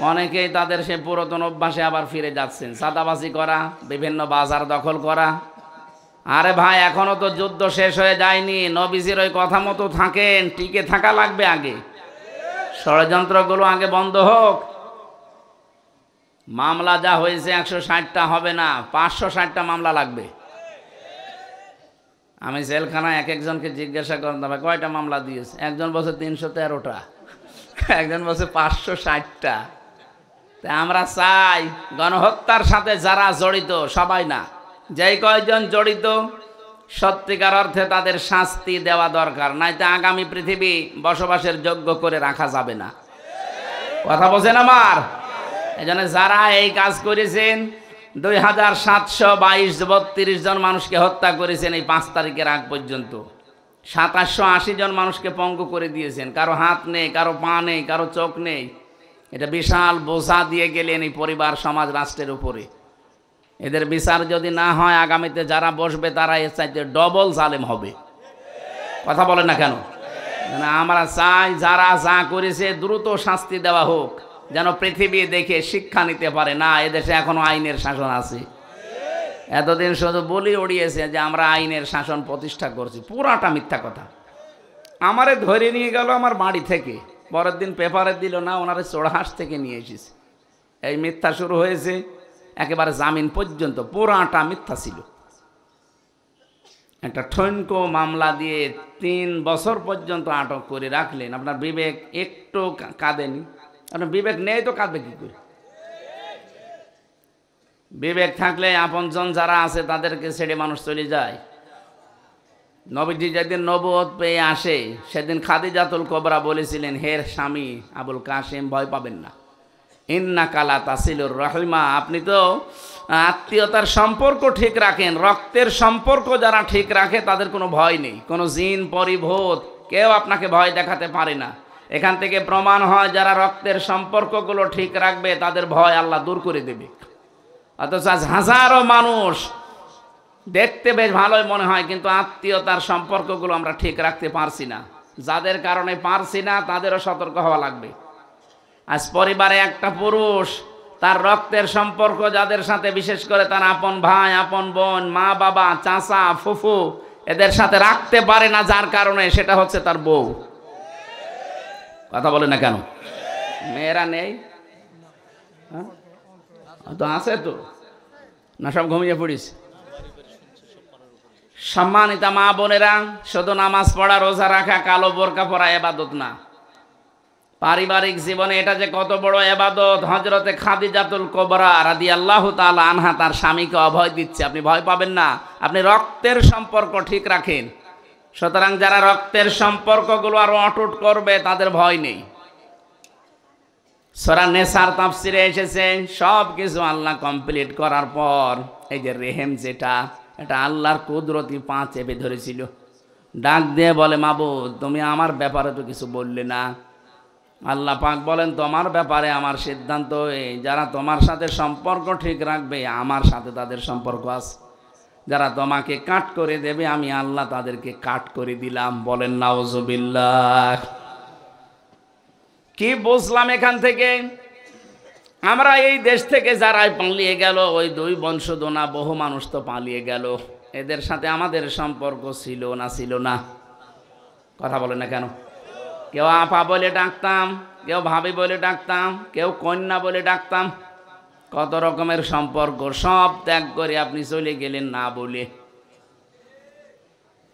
অনেকেই তাদের সে পুরাতন অভ্যাসে আবার ফিরে যাচ্ছেন, চাঁদাবাজি করা, বিভিন্ন বাজার দখল করা। আরে ভাই, এখনো তো যুদ্ধ শেষ হয়ে যায়নি। নবীজির ওই কথা মতো থাকেন, টিকে থাকা লাগবে আগে। ষড়যন্ত্রগুলো আগে বন্ধ হোক। মামলা যা হয়েছে 160টা হবে না, 560টা মামলা লাগবে। আমি জেলখানায় এক একজনকে জিজ্ঞাসা করতাম কয়টা মামলা দিয়েছে, একজন বলছে 313টা, একজন বলছে 560টা। তা আমরা চাই গণহত্যার সাথে যারা জড়িত সবাই না, যেই কয়জন জড়িত সত্যিকার অর্থে তাদের শাস্তি দেওয়া দরকার, নাইতে আগামী পৃথিবী বসবাসের যোগ্য করে রাখা যাবে না। কথা বলছেন আমার? এই জন্য যারা এই কাজ করেছেন, 2722 জন মানুষকে হত্যা করেছেন এই 5 তারিখের আগ পর্যন্ত। 2780 জন মানুষকে পঙ্গু করে দিয়েছেন। কারো হাত নেই, কারো পা নেই, কারো চোখ নেই। এটা বিশাল বোঝা দিয়ে গেলেন এই পরিবার, সমাজ, রাষ্ট্রের উপরে। এদের বিচার যদি না হয়, আগামীতে যারা বসবে তারা এর চাইতে ডবল জালেম হবে। কথা বলেন না কেন? আমরা চাই যারা যা করেছে দ্রুত শাস্তি দেওয়া হোক, যেন পৃথিবী দেখে শিক্ষা নিতে পারে। না, এদেশে এখনো আইনের শাসন আছে। এতদিন শুধু বলি উড়িয়েছে যে আমরা আইনের শাসন প্রতিষ্ঠা করছি, পুরাটা মিথ্যা কথা। আমারে ধরে নিয়ে গেল আমার বাড়ি থেকে, পরের দিন পেপারে দিল না, ওনারে চোড়হাঁস থেকে নিয়ে এসেছে। এই মিথ্যা শুরু হয়েছে একেবারে জামিন পর্যন্ত, পুরাটা মিথ্যা ছিল। একটা ঠনকো মামলা দিয়ে 3 বছর পর্যন্ত আটক করে রাখলেন। আপনার বিবেক একটু কাঁদেনি? আপনার বিবেক নেই তো কাঁদবে কি করে? বিবেক থাকলে আপনজন যারা আছে তাদেরকে ছেড়ে মানুষ চলে যায়। নবীজি যেদিন নবুয়ত পেয়ে আসে, সেদিন খাদিজাতুল কুবরা বলেছিলেন, হে স্বামী আবুল কাসেম, ভয় পাবেন না, ইন্নাকা লা তাসিলুর রাহিমা, আপনি তো আত্মীয়তার সম্পর্ক ঠিক রাখেন। রক্তের সম্পর্ক যারা ঠিক রাখে তাদের কোনো ভয় নেই, কোনো জিন পরিভূত কেউ আপনাকে ভয় দেখাতে পারে না। এখান থেকে প্রমাণ হয় যারা রক্তের সম্পর্কগুলো ঠিক রাখবে তাদের ভয় আল্লাহ দূর করে দেবে। অথচ আজ হাজারো মানুষ দেখতে বেশ ভালোই মনে হয়, কিন্তু আত্মীয়তার সম্পর্কগুলো আমরা ঠিক রাখতে পারছি না। যাদের কারণে পারছি না তাদেরও সতর্ক হওয়া লাগবে। আজ পরিবারে একটা পুরুষ তার রক্তের সম্পর্ক যাদের সাথে, বিশেষ করে তার আপন ভাই, আপন বোন, মা বাবা, চাচা, ফুফু, এদের সাথে রাখতে পারে না, যার কারণে সেটা হচ্ছে তার বউ। কথা বলে না কেন? মেয়েরা নেই তো, আছে তো না, সব ঘুমিয়ে পড়িস। সম্মানিতা মা বোনেরা, শুধু নামাজ পড়া, রোজা রাখা, কালো বোরকা পরা ইবাদত না, পারিবারিক জীবনে এটা যে কত বড় ইবাদত। হযরতে খাদিজাতুল কুবরা রাদিয়াল্লাহু তাআলা আনহা তার স্বামীকে অভয় দিচ্ছে, আপনি ভয় পাবেন না, আপনি রক্তের সম্পর্ক ঠিক রাখেন। সুতরাং যারা রক্তের সম্পর্কগুলো আরো অটুট করবে তাদের ভয় নেই। সূরা নেসার তাফসিরে এসেছে, সব কিছু আল্লাহ কমপ্লিট করার পর এই যে রেহেম, যেটা এটা আল্লাহর কুদরতি পা চেপে ধরেছিল, ডাক দিয়ে বলে, মাবুদ তুমি আমার ব্যাপারে তো কিছু বললে না। আল্লাহ পাক বলেন, তোমার ব্যাপারে আমার সিদ্ধান্ত এই, যারা তোমার সাথে সম্পর্ক ঠিক রাখবে আমার সাথে তাদের সম্পর্ক আছে, যারা তোমাকে কাট করে দেবে আমি আল্লাহ তাদেরকে কাট করে দিলাম। বলেন নাউজুবিল্লাহ। কি বুঝলাম এখান থেকে? আমরা এই দেশ থেকে যারাই পালিয়ে গেল, ওই দুই বংশোদ্ভূত বহু মানুষ তো পালিয়ে গেল, এদের সাথে আমাদের সম্পর্ক ছিল না? ছিল না? কথা বলে না কেন? কেউ আপা বলে ডাকতাম, কেউ ভাবি বলে ডাকতাম, কেউ কন্যা বলে ডাকতাম, কত রকমের সম্পর্ক, সব ত্যাগ করে আপনি চলে গেলেন না বলে।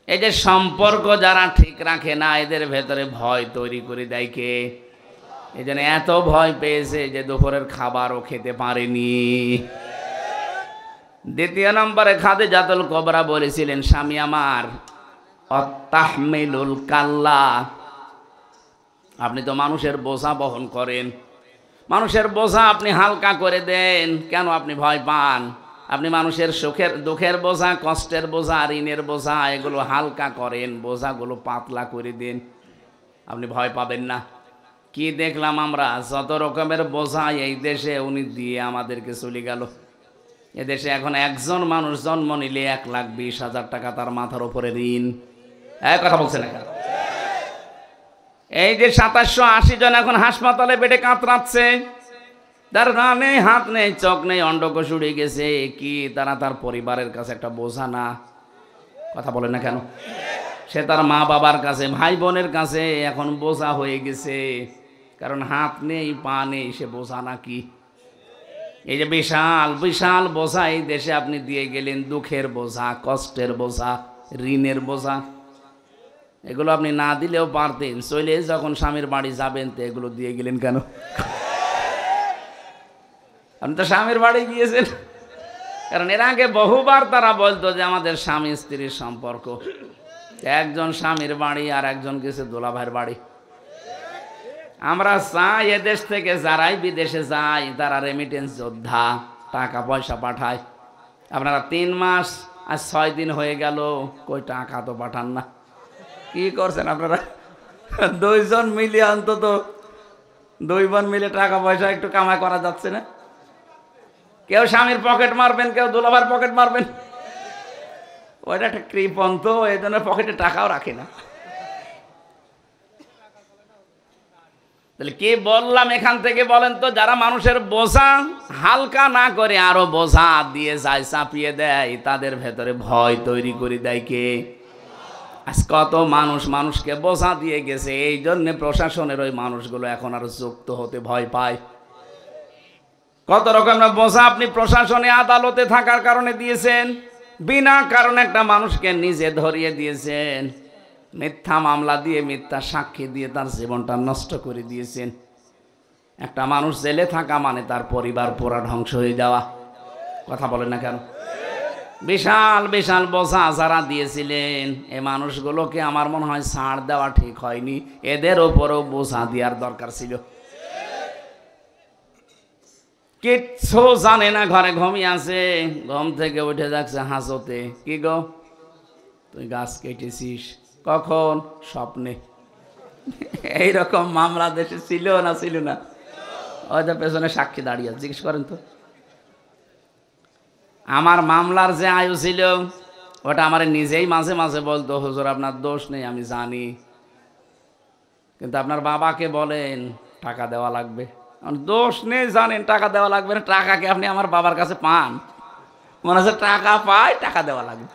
এই যে সম্পর্ক যারা ঠিক রাখে না, এদের ভেতরে ভয় তৈরি করে দেয় কে? এই জন্য এত ভয় পেয়েছে যে দুপুরের খাবারও খেতে পারেনি। দ্বিতীয় নম্বরে খাদিজাতুল কুবরা বলেছিলেন, স্বামী আমার অত্তাহমিলুল কাল্লা, আপনি তো মানুষের বোঝা বহন করেন, মানুষের বোঝা আপনি হালকা করে দেন, কেন আপনি ভয় পান? আপনি মানুষের সুখের দুঃখের বোঝা, কষ্টের বোঝা, ঋণের বোঝা, এগুলো হালকা করেন, বোঝাগুলো পাতলা করে দেন, আপনি ভয় পাবেন না। কি দেখলাম আমরা, যত রকমের বোঝা এই দেশে উনি দিয়ে আমাদেরকে চলে গেল। এদেশে এখন একজন মানুষ জন্ম নিলে 1,20,000 টাকা তার মাথার উপরে ঋণ। কথা বলছে না? এই যে 2780 জন এখন হাসপাতালে বেডে কাতরাচ্ছে, তার না নেই, হাত নেই, চোখ নেই, অন্ডকোষ উড়ে গেছে, কি তারা তার পরিবারের কাছে একটা বোঝা না? কথা বলে না কেন? সে তার মা বাবার কাছে, ভাই বোনের কাছে এখন বোঝা হয়ে গেছে, কারণ হাত নেই, পা নেই, সে বোঝা নাকি? এই যে বিশাল বিশাল বোঝা এই দেশে আপনি দিয়ে গেলেন, দুঃখের বোঝা, কষ্টের বোঝা, ঋণের বোঝা, এগুলো আপনি না দিলেও পারতেন। চলে যখন স্বামীর বাড়ি যাবেন তো এগুলো দিয়ে গেলেন কেন? আপনি তো স্বামীর বাড়ি গিয়েছেন, কারণ এর আগে বহুবার তারা বলতো যে আমাদের স্বামী স্ত্রীর সম্পর্ক, একজন স্বামীর বাড়ি আর একজন গেছে দোলাভাইয়ের বাড়ি। আমরা চাই এদেশ থেকে যারাই বিদেশে যায় তারা রেমিটেন্স যোদ্ধা, টাকা পয়সা পাঠায়। আপনারা 3 মাস আর 6 দিন হয়ে গেল, কই টাকা তো পাঠান না। কি করছেন আপনারা? 2 জন মিলে, অন্তত 2 বোন মিলে টাকা পয়সা একটু কামাই করা যাচ্ছে না? কেউ স্বামীর পকেট মারবেন, কেউ দুলাভাইয়ের পকেট মারবেন। ওইটা একটা কৃপণ তো, এই জন্য পকেটে টাকাও রাখে না। তাহলে কি বললাম এখান থেকে বলেন তো? যারা মানুষের বোঝা হালকা না করে আরো বোঝা দিয়ে যায়, চাপিয়ে দেয়, তাদের ভেতরে ভয় তৈরি করে দেয় কে? আজ কত মানুষ মানুষকে বোঝা দিয়ে গেছে, এই জন্য প্রশাসনের ওই মানুষগুলো এখন আরো যুক্ত হতে ভয় পায়। কত রকমের বোঝা আপনি প্রশাসনে, আদালতে থাকার কারণে দিয়েছেন, বিনা কারণে একটা মানুষকে নিজে ধরিয়ে দিয়েছেন, মিথ্যা মামলা দিয়ে, মিথ্যা সাক্ষী দিয়ে তার জীবনটা নষ্ট করে দিয়েছেন। একটা মানুষ জেলে থাকা মানে তার পরিবার পুরা ধ্বংস হয়ে যাওয়া। কথা বলেন না কেন? বিশাল বিশাল বোঝা যারা দিয়েছিলেন, এই মানুষগুলোকে আমার মনে হয় ছাড় দেওয়া ঠিক হয়নি, এদের ওপরও বোঝা দেওয়ার দরকার ছিল। কিচ্ছু জানে না, ঘরে ঘুমিয়ে আছে, ঘুম থেকে উঠে যাচ্ছে হাসতে, কি গো তুই গাছ কেটেছিস? কখন? স্বপ্নে। এইরকম মামলা দেশে ছিল না ছিল না? ওই যে পেছনে সাক্ষী দাঁড়িয়ে আছে, জিজ্ঞেস করেন তো। আমার মামলার যে আয়ু ছিল ওটা আমার নিজেই মাঝে মাঝে বলতো, হুজুর আপনার দোষ নেই আমি জানি, কিন্তু আপনার বাবাকে বলেন টাকা দেওয়া লাগবে। দোষ নেই জানেন, টাকা দেওয়া লাগবে না, টাকাকে আপনি আমার বাবার কাছে পান? মনে হচ্ছে টাকা পাই, টাকা দেওয়া লাগবে।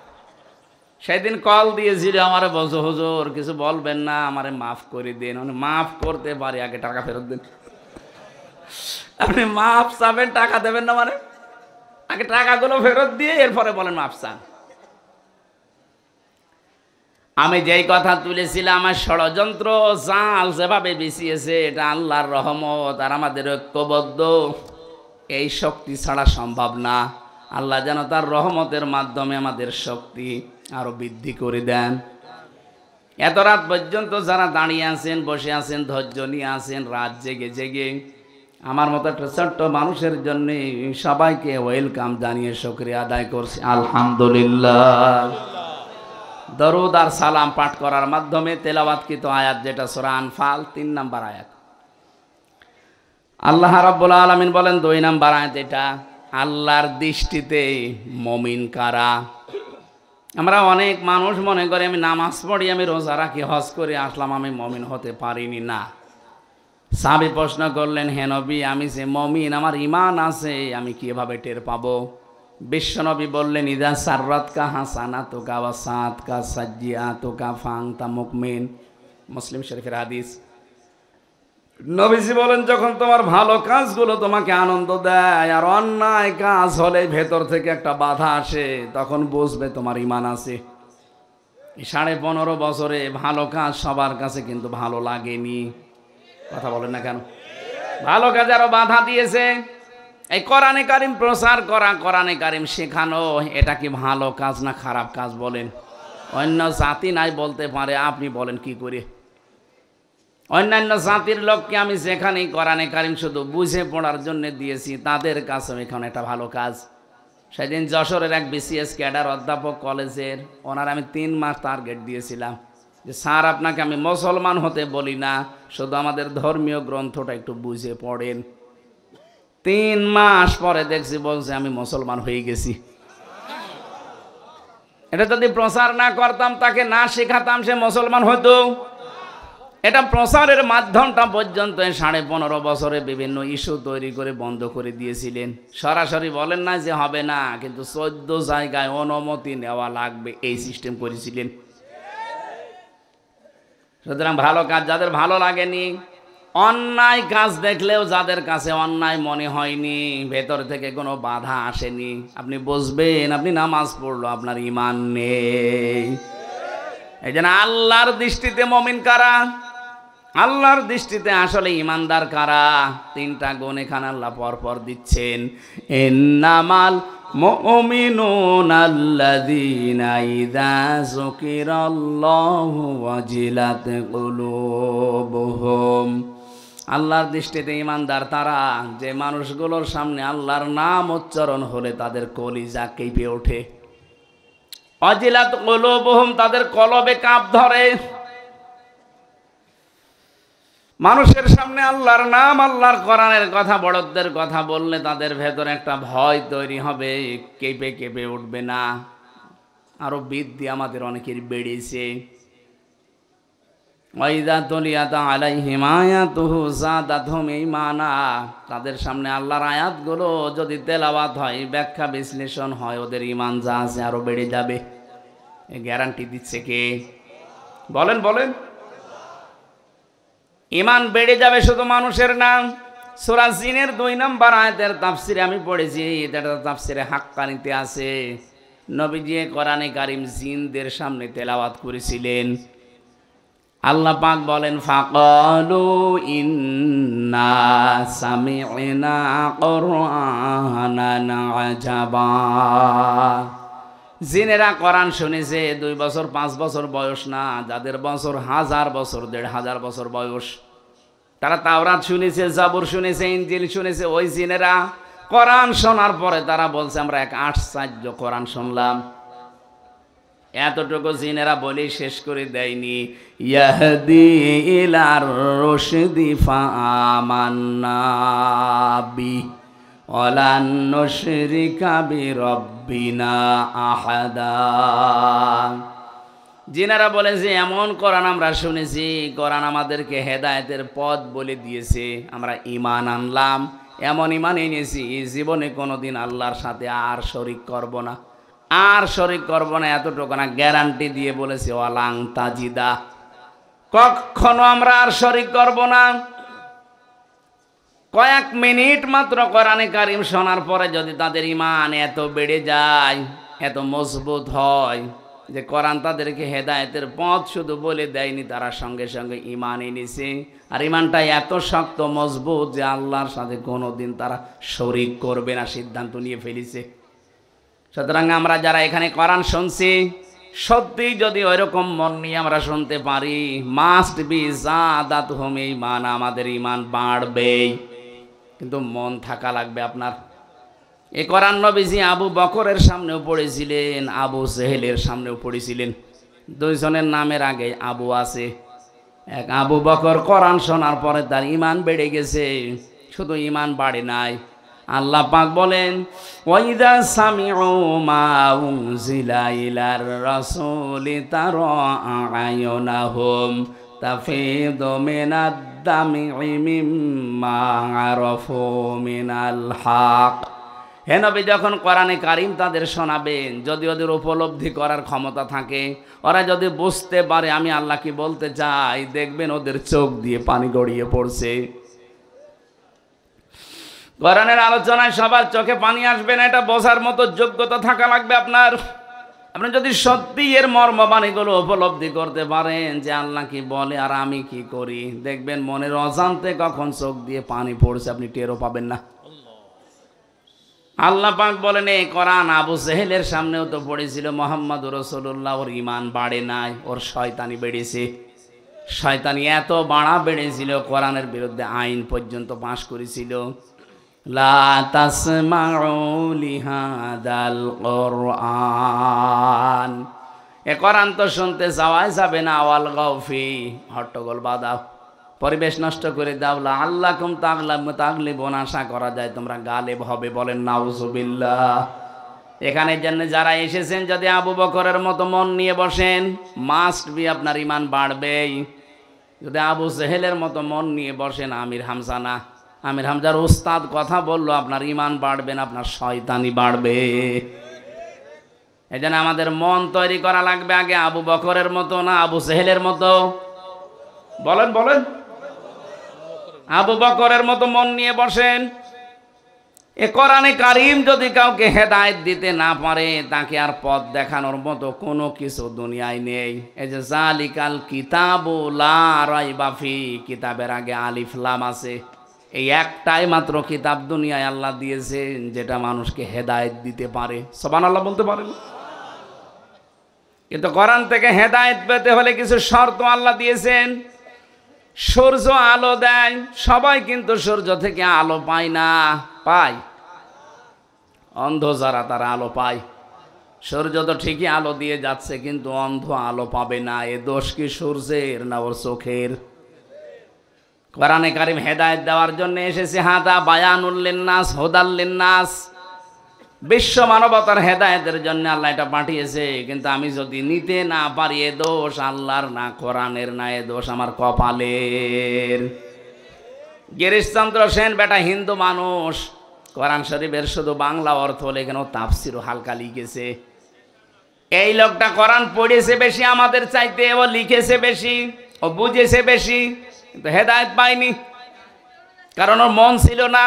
সেদিন কল দিয়েছিল আমারে, বলছো হুজুর কিছু বলবেন না, আমারে মাফ করে দিন। মানে মাফ করতে পারি, আগে টাকা ফেরত দিন। আপনি মাফ চাবেন, টাকা দেবেন না? মানে আগে টাকাগুলো ফেরত দিয়ে এরপরে বলেন মাফ চান। আমি যেই কথা তুলেছিলাম, আমার ষড়যন্ত্র জাল যেভাবে বিছিয়েছে, এটা আল্লাহর রহমত আর আমাদের ঐক্যবদ্ধ এই শক্তি ছাড়া সম্ভব না। আল্লাহ যেন তার রহমতের মাধ্যমে আমাদের শক্তি আরো বৃদ্ধি করে দেন। এত রাত পর্যন্ত যারা দাঁড়িয়ে আছেন, বসে আছেন, ধৈর্য নিয়ে আছেন, রাত জেগে জেগে, আমার মতো একটা ছোট্ট মানুষের জন্য সবাইকে ওয়েলকাম জানিয়ে শুকরিয়া আদায় করছি, আলহামদুলিল্লাহ। দরুদ আর সালাম পাঠ করার মাধ্যমে তেলাওয়াতকৃত আয়াত, যেটা সূরা আনফাল 3 নম্বর আয়াত, আল্লাহ রাব্বুল আলামিন বলেন 2 নম্বর আয়াত, এটা আল্লাহর দৃষ্টিতে মুমিন কারা। আমরা অনেক মানুষ মনে করে আমি নামাজ পড়ি, আমি রোজা রাখি, হজ করে আসলাম, আমি মুমিন হতে পারিনি। না। সাহাবী প্রশ্ন করলেন, হে নবী আমি যে মুমিন, আমার ঈমান আছে, আমি কিভাবে টের পাবো? বিশ্বনবী বললেন, ইদা সাররাতকা হাসানাতুকা ওয়া সাআতকা সাজ্জিআতুকা ফাআনতা মুমিন। মুসলিম শরীফের হাদিস। নবীজি বলেন, যখন তোমার ভালো কাজগুলো তোমাকে আনন্দ দেয় আর অন্যায় কাজ হলে ভেতর থেকে একটা বাধা আসে, তখন বুঝবে তোমার ঈমান আছে। 15.5 বছরে ভালো কাজ সবার কাছে কিন্তু ভালো লাগেনি। কথা বলেন না কেন? ভালো কাজ আরো বাধা দিয়েছে। এই কোরআনে কারিম প্রচার করা, কোরআনে কারিম শেখানো, এটা কি ভালো কাজ না খারাপ কাজ বলেন? অন্য জাতি নাই বলতে পারে, আপনি বলেন কি করে? অন্যান্য জাতির লোককে আমি যেখানেই কোরআনে কারিম শুধু বুঝে পড়ার জন্য দিয়েছি, তাদের কাছে এখানে একটা ভালো কাজ। সেদিন যশোরের এক বিসিএস ক্যাডার অধ্যাপক কলেজের, ওনার আমি 3 মাস টার্গেট দিয়েছিলাম যে স্যার আপনাকে আমি মুসলমান হতে বলি না, শুধু আমাদের ধর্মীয় গ্রন্থটা একটু বুঝে পড়েন। 3 মাস পরে দেখছি বলছে আমি মুসলমান হয়ে গেছি। এটা যদি প্রচার না করতাম, তাকে না শেখাতাম, সে মুসলমান হতো? এটা প্রচারের মাধ্যমটা পর্যন্ত 15.5 বছরে বিভিন্ন ইস্যু তৈরি করে বন্ধ করে দিয়েছিলেন। সরাসরি বলেন না যে হবে না, কিন্তু 14 জায়গায় অনুমতি নেওয়া লাগবে, এই সিস্টেম করেছিলেন। সুতরাং ভালো কাজ যাদের ভালো লাগেনি, অন্যায় কাজ দেখলেও যাদের কাছে অন্যায় মনে হয়নি, ভেতর থেকে কোনো বাধা আসেনি, আপনি বুঝবেন আপনি নামাজ পড়লো, আপনার ঈমান নেই। এই জন্য আল্লাহর দৃষ্টিতে মুমিন কারা? আল্লাহর দৃষ্টিতে আসলে ঈমানদার কারা? 3টা গুণ এখানে আল্লাহ পরপর দিচ্ছেন। ইন্নামাল মুমিনুনা আল্লাযীনা ইযা যুকিরাল্লাহু ওয়াজিলাত কুলুবুহুম। আল্লাহর দৃষ্টিতে ঈমানদার তারা, যে মানুষগুলোর সামনে আল্লাহর নাম উচ্চারণ হলে তাদের কলিজা কেঁপে ওঠে। ওয়াজিলাত কুলুবুহুম, তাদের কলবে কাঁপ ধরে। মানুষের সামনে আল্লাহর নাম, আল্লাহর কোরআনের কথা, বড়দের কথা বললে তাদের ভেতরে একটা ভয় তৈরি হবে, কেঁপে কেঁপে উঠবে না। আরো বৃদ্ধি আমাদের অনেকের বেড়েছে। ওয়াইদা তুলিয়াত আলাইহিম আয়াতুহু যাদাতহুম ঈমানা, তাদের সামনে আল্লাহর আয়াতগুলো যদি তেলাওয়াত হয়, ব্যাখ্যা বিশ্লেষণ হয়, ওদের ঈমান যা আছে আরো বেড়ে যাবে। এই গ্যারান্টি দিচ্ছে কে? বলেন বলেন। ঈমান বেড়ে যাবে শুধু মানুষের নাম। সূরা জিনের 2 নম্বর আয়াতের তাফসিরে আমি পড়েছি, এটা তাফসিরে হাক্কানিতে আছে। নবীজি কোরআনে কারিম জিনদের সামনে তেলাওয়াত করেছিলেন। আল্লাহ পাক বলেন, ফাকালু ইন্না সামি'না কুরআনান আজাবা। জিনেরা কোরআন শুনেছে 2 বছর 5 বছর বয়স না, যাদের বছর 1000 বছর 1500 বছর বয়স, তারা তাওরাত শুনেছে, জাবুর শুনেছে, ইনজিল শুনেছে। ওই জিনেরা কোরআন শোনার পরে তারা বলছে আমরা এক আশ্চর্য কোরআন শুনলাম। এতটুকু জিনেরা বলি শেষ করে দেয়নি, ইয়াহদি ইলার রশদি ফাআমান্না বি ওয়ালান নুশরিকা বিরাব্বিনা আহাদা। জিনেরা বলে যে এমন কোরআন আমরা শুনেছি, কোরআন আমাদেরকে হেদায়েতের পথ বলে দিয়েছে, আমরা ঈমান আনলাম, এমন ঈমান এনেছি জীবনে কোনোদিন আল্লাহর সাথে আর শরীক করব না, আর শরীক করব না। এতটুকু না, গ্যারান্টি দিয়ে বলেছে ওয়ালাং তাজিদা, কখনো আমরা আর শরীক করব না। কয়েক মিনিট মাত্র কোরআনে কারিম শোনার পরে যদি তাদের ঈমান এত বেড়ে যায়, এত মজবুত হয় যে কোরআন তাদেরকে হেদায়েতের পথ শুধু বলে দেয়নি, তারা সঙ্গে সঙ্গে ঈমান এনেছে। আর ঈমানটা এত শক্ত মজবুত যে আল্লাহর সাথে কোনোদিন তারা শরীক করবে না, সিদ্ধান্ত নিয়ে ফেলেছে। সুতরাং আমরা যারা এখানে কোরআন শুনছি, সত্যি যদি ওইরকম মন নিয়ে আমরা শুনতে পারি, মাস্ট বি জাদাতুহুম ঈমান, আমাদের ঈমান বাড়বেই, কিন্তু মন থাকা লাগবে আপনার। এই কোরআন নবীজি আবু বকরের সামনেও পড়েছিলেন, আবু জেহেলের সামনেও পড়েছিলেন। দুইজনের নামের আগে আবু আছে। এক আবু বকর কোরআন শোনার পরে তার ঈমান বেড়ে গেছে, শুধু ঈমান বাড়ে নাই, আল্লাহ পাক বলেন ওয়াইদা সামিউ মা উনজিলা ইলার রাসূলি তারা আয়ুনাহুম তাফিদু মিনাদ দামি মিম্মা আরাফু মিনাল হক। হে নবী, যখন কোরআনে কারিম তাদের শোনাবেন, যদি ওদের উপলব্ধি করার ক্ষমতা থাকে, ওরা যদি বুঝতে পারে আমি আল্লাহ কি বলতে চাই, দেখবেন ওদের চোখ দিয়ে পানি গড়িয়ে পড়ছে। কোরআনের আলোচনায় সবার চোখে পানি আসবে না, এটা বোঝার মতো যোগ্যতা থাকা লাগবে আপনার। আপনি যদি সত্যি এর মর্মবাণীগুলো উপলব্ধি করতে পারেন যে আল্লাহ কি বলে আর আমি কি করি, দেখবেন মনের অজান্তে কখন চোখ দিয়ে পানি পড়ছে আপনি টেরও পাবেন না। আল্লাহ পাক বলেন এই কোরআন আবু জেহেলের সামনেও তো পড়েছিল মুহাম্মদুর রাসূলুল্লাহ, ওর ঈমান বাড়ে নাই, ওর শয়তানি বেড়েছে। শয়তানি এত বাড়া বেড়েছিল, কোরআনের বিরুদ্ধে আইন পর্যন্ত পাশ করেছিল। লা তাসমাউ লিহাদাল কোরআন, এ কোরআন তো শুনতে যাওয়াই যাবে না, আওয়াল গাউফি, হট্টগোল বাদাও, পরিবেশ নষ্ট করে দাও, আল্লাকুম তাগলিবুন, আশা করা যায় তোমরা গালেব হবে। বলেন নাউজুবিল্লাহ। এখানে জন্য যারা এসেছেন, যদি আবু বকরের মতো মন নিয়ে বসেন, মাস্ট বি আপনার ঈমান বাড়বেই। যদি আবু জেহেলের মতো মন নিয়ে বসেন, আমির হামজা না, আমির হামজার উস্তাদ কথা বললো, আপনার ঈমান বাড়বে না, আপনার শয়তানি বাড়বে। এই জন্য আমাদের মন তৈরি করা লাগবে আগে, আবু বকরের মতো না আবু জেহেলের মতো। বলেন বলেন, আবু বকরের মতো মন নিয়ে বসেন। এ কোরআনে কারিম যদি কাউকে হেদায়েত দিতে না পারে, তাকে আর পথ দেখানোর মতো কোনো কিছু দুনিয়ায় নেই। এই যে জালিকাল কিতাবু লা রাইবা ফি, কিতাবের আগে আলিফ লাম আছে, এই একটাই মাত্র কিতাব দুনিয়ায় আল্লাহ দিয়েছেন যেটা মানুষকে হেদায়েত দিতে পারে। সুবহানাল্লাহ বলতে পারেন? কিন্তু কোরআন থেকে হেদায়েত পেতে হলে কিছু শর্ত আল্লাহ দিয়েছেন। সূর্য আলো দেয়, সবাই কিন্তু সূর্য থেকে আলো পায় না, পায় অন্ধ যারা, তারা আলো পায়। সূর্য তো ঠিকই আলো দিয়ে যাচ্ছে, কিন্তু অন্ধ আলো পাবে না। এ দোষ কি সূর্যের না ওর চোখের? কোরআনে কারিম হেদায়েত দেওয়ার জন্য এসেছে, হাদা বায়ানুল লিন্নাস হুদাল লিন্নাস, বিশ্ব মানবতার হেদায়েতের জন্য আল্লাহ এটা পাঠিয়েছে। কিন্তু আমি যদি নিতে না পারি, এ দোষ আল্লাহর না, কোরআনের না, এ দোষ আমার কপালের। গিরিশচন্দ্র সেন বেটা হিন্দু মানুষ, কোরআন শরীফের শুধু বাংলা অর্থ লেখেন, তাফসিরও হালকা লিখেছে। এই লোকটা কোরআন পড়েছে বেশি আমাদের চাইতে, ও লিখেছে বেশি, ও বুঝেছে বেশি, কিন্তু হেদায়েত পায়নি, কারণ ওর মন ছিল না।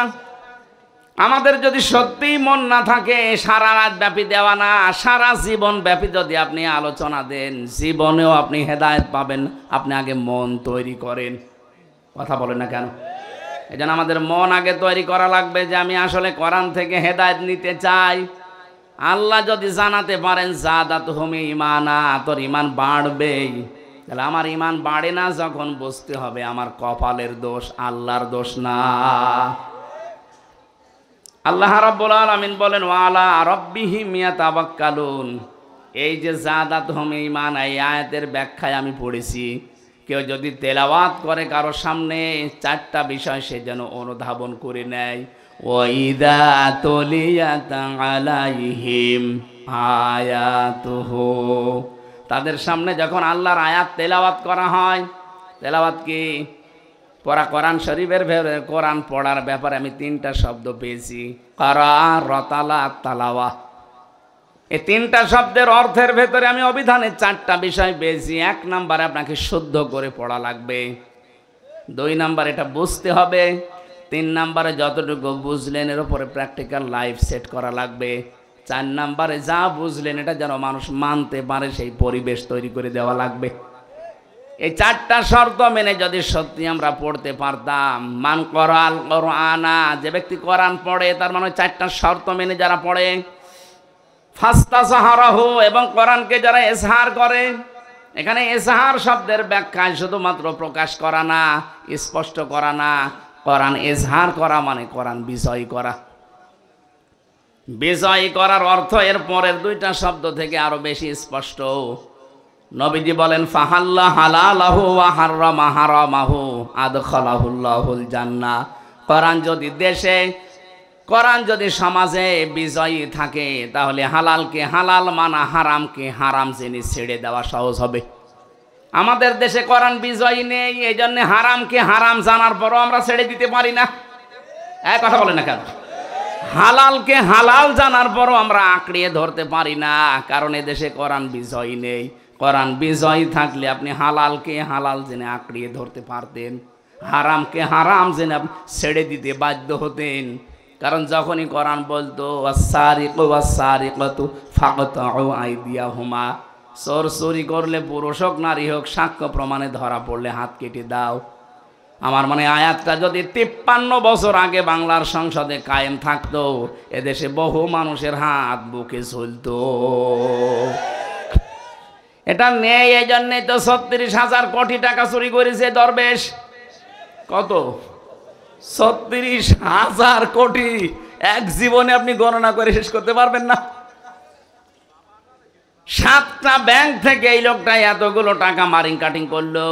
আমাদের যদি সত্যিই মন না থাকে, সারা রাত ব্যাপী দেওয়া না, সারা জীবন ব্যাপী যদি আপনি আলোচনা দেন, জীবনেও আপনি হেদায়েত পাবেন। আপনি আগে মন তৈরি করেন। কথা বলেন না কেন? এই জন্য আমাদের মন আগে তৈরি করা লাগবে যে আমি আসলে কোরআন থেকে হেদায়েত নিতে চাই। আল্লাহ যদি জানাতে পারেন জাদাতুহুম ঈমানা, তোর ঈমান বাড়বেই, তাহলে আমার ঈমান বাড়ে না যখন, বুঝতে হবে আমার কপালের দোষ, আল্লাহর দোষ না। আল্লাহ রাব্বুল আলামিন বলেন ওয়ালা রাব্বিহিম ইয়াতাওয়াক্কালুন। এই যে যাদাতহুম ঈমান, এই আয়াতের ব্যাখ্যায় আমি পড়েছি, কেউ যদি তেলাওয়াত করে কারো সামনে চারটা বিষয় সে যেন অনুধাবন করে নেয়। ওয়াইদা তুলিয়াত আলাইহিম আয়াতুহু, তাদের সামনে যখন আল্লাহর আয়াত তেলাওয়াত করা হয়, তেলাওয়াত কি পড়া, কোরআন শরীফের কোরআন পড়ার ব্যাপারে আমি তিনটা শব্দ পেয়েছি, কারা, রতালা, তালাওয়া। এই তিনটা শব্দের অর্থের ভেতরে আমি অভিধানে চারটা বিষয় পেয়েছি। 1 নম্বরে আপনাকে শুদ্ধ করে পড়া লাগবে, 2 নম্বরে এটা বুঝতে হবে, 3 নম্বরে যতটুকু বুঝলেন এর উপরে প্র্যাকটিক্যাল লাইফ সেট করা লাগবে, 4 নম্বরে যা বুঝলেন এটা যেন মানুষ মানতে পারে সেই পরিবেশ তৈরি করে দেওয়া লাগবে। এই চারটা শর্ত মেনে যদি সত্যি আমরা পড়তে পারতাম, মান করাল কোরআনা, যে ব্যক্তি কোরআন পড়ে তার মানে চারটা শর্ত মেনে যারা পড়ে, ফাস্তাসাহারাহু, এবং কোরআনকে যারা ইজহার করে, এখানে ইজহার শব্দের ব্যাখ্যায় শুধুমাত্র প্রকাশ করা না, স্পষ্ট করা না, কোরআন ইজহার করা মানে কোরআন বিজয় করা। বিজয় করার অর্থ এর পরের 2টা শব্দ থেকে আরো বেশি স্পষ্ট। নবীজি বলেন ফাহাল্লা হালালাহু ওয়া হাররামা হারামাহু আদখালাহুল্লাহুল জান্নাহ। কোরআন যদি দেশে, কোরআন যদি সমাজে বিজয়ী থাকে, তাহলে হালালকে হালাল মানা, হারামকে হারাম জেনে ছেড়ে দেওয়া সহজ হবে। আমাদের দেশে কোরআন বিজয়ী নেই, এই জন্য হারামকে হারাম জানার পরও আমরা ছেড়ে দিতে পারি না। এক কথা বলে না কেন? হালালকে হালাল জানার পরও আমরা আঁকড়িয়ে ধরতে পারি না, কারণ এদেশে কোরআন বিজয়ী নেই। কোরআন বিজয়ী থাকলে আপনি হালালকে হালাল জেনে আঁকড়িয়ে ধরতে পারতেন, হারামকে হারাম জেনে আপনি ছেড়ে দিতে বাধ্য হতেন। কারণ যখনই কোরআন বলতো ওয়াস-সারিকু ওয়াস-সারিকাতু ফাকতাউ আইদিয়াহুমা, চোর চুরি করলে পুরুষ হোক নারী হোক সাক্ষ্য প্রমাণে ধরা পড়লে হাত কেটে দাও। আমার মনে আয়াতটা যদি 53 বছর আগে বাংলার সংসদে কায়েম থাকতো, এদেশে বহু মানুষের হাত বুকে ঝুলতো। এটা নেই, এই জন্যই তো 36,000 কোটি টাকা চুরি করেছে দরবেশ। কত? 36,000 কোটি। এক জীবনে আপনি গণনা করে শেষ করতে পারবেন না। 7টা ব্যাংক থেকে এই লোকটা এতগুলো টাকা মারিং কাটিং করলো।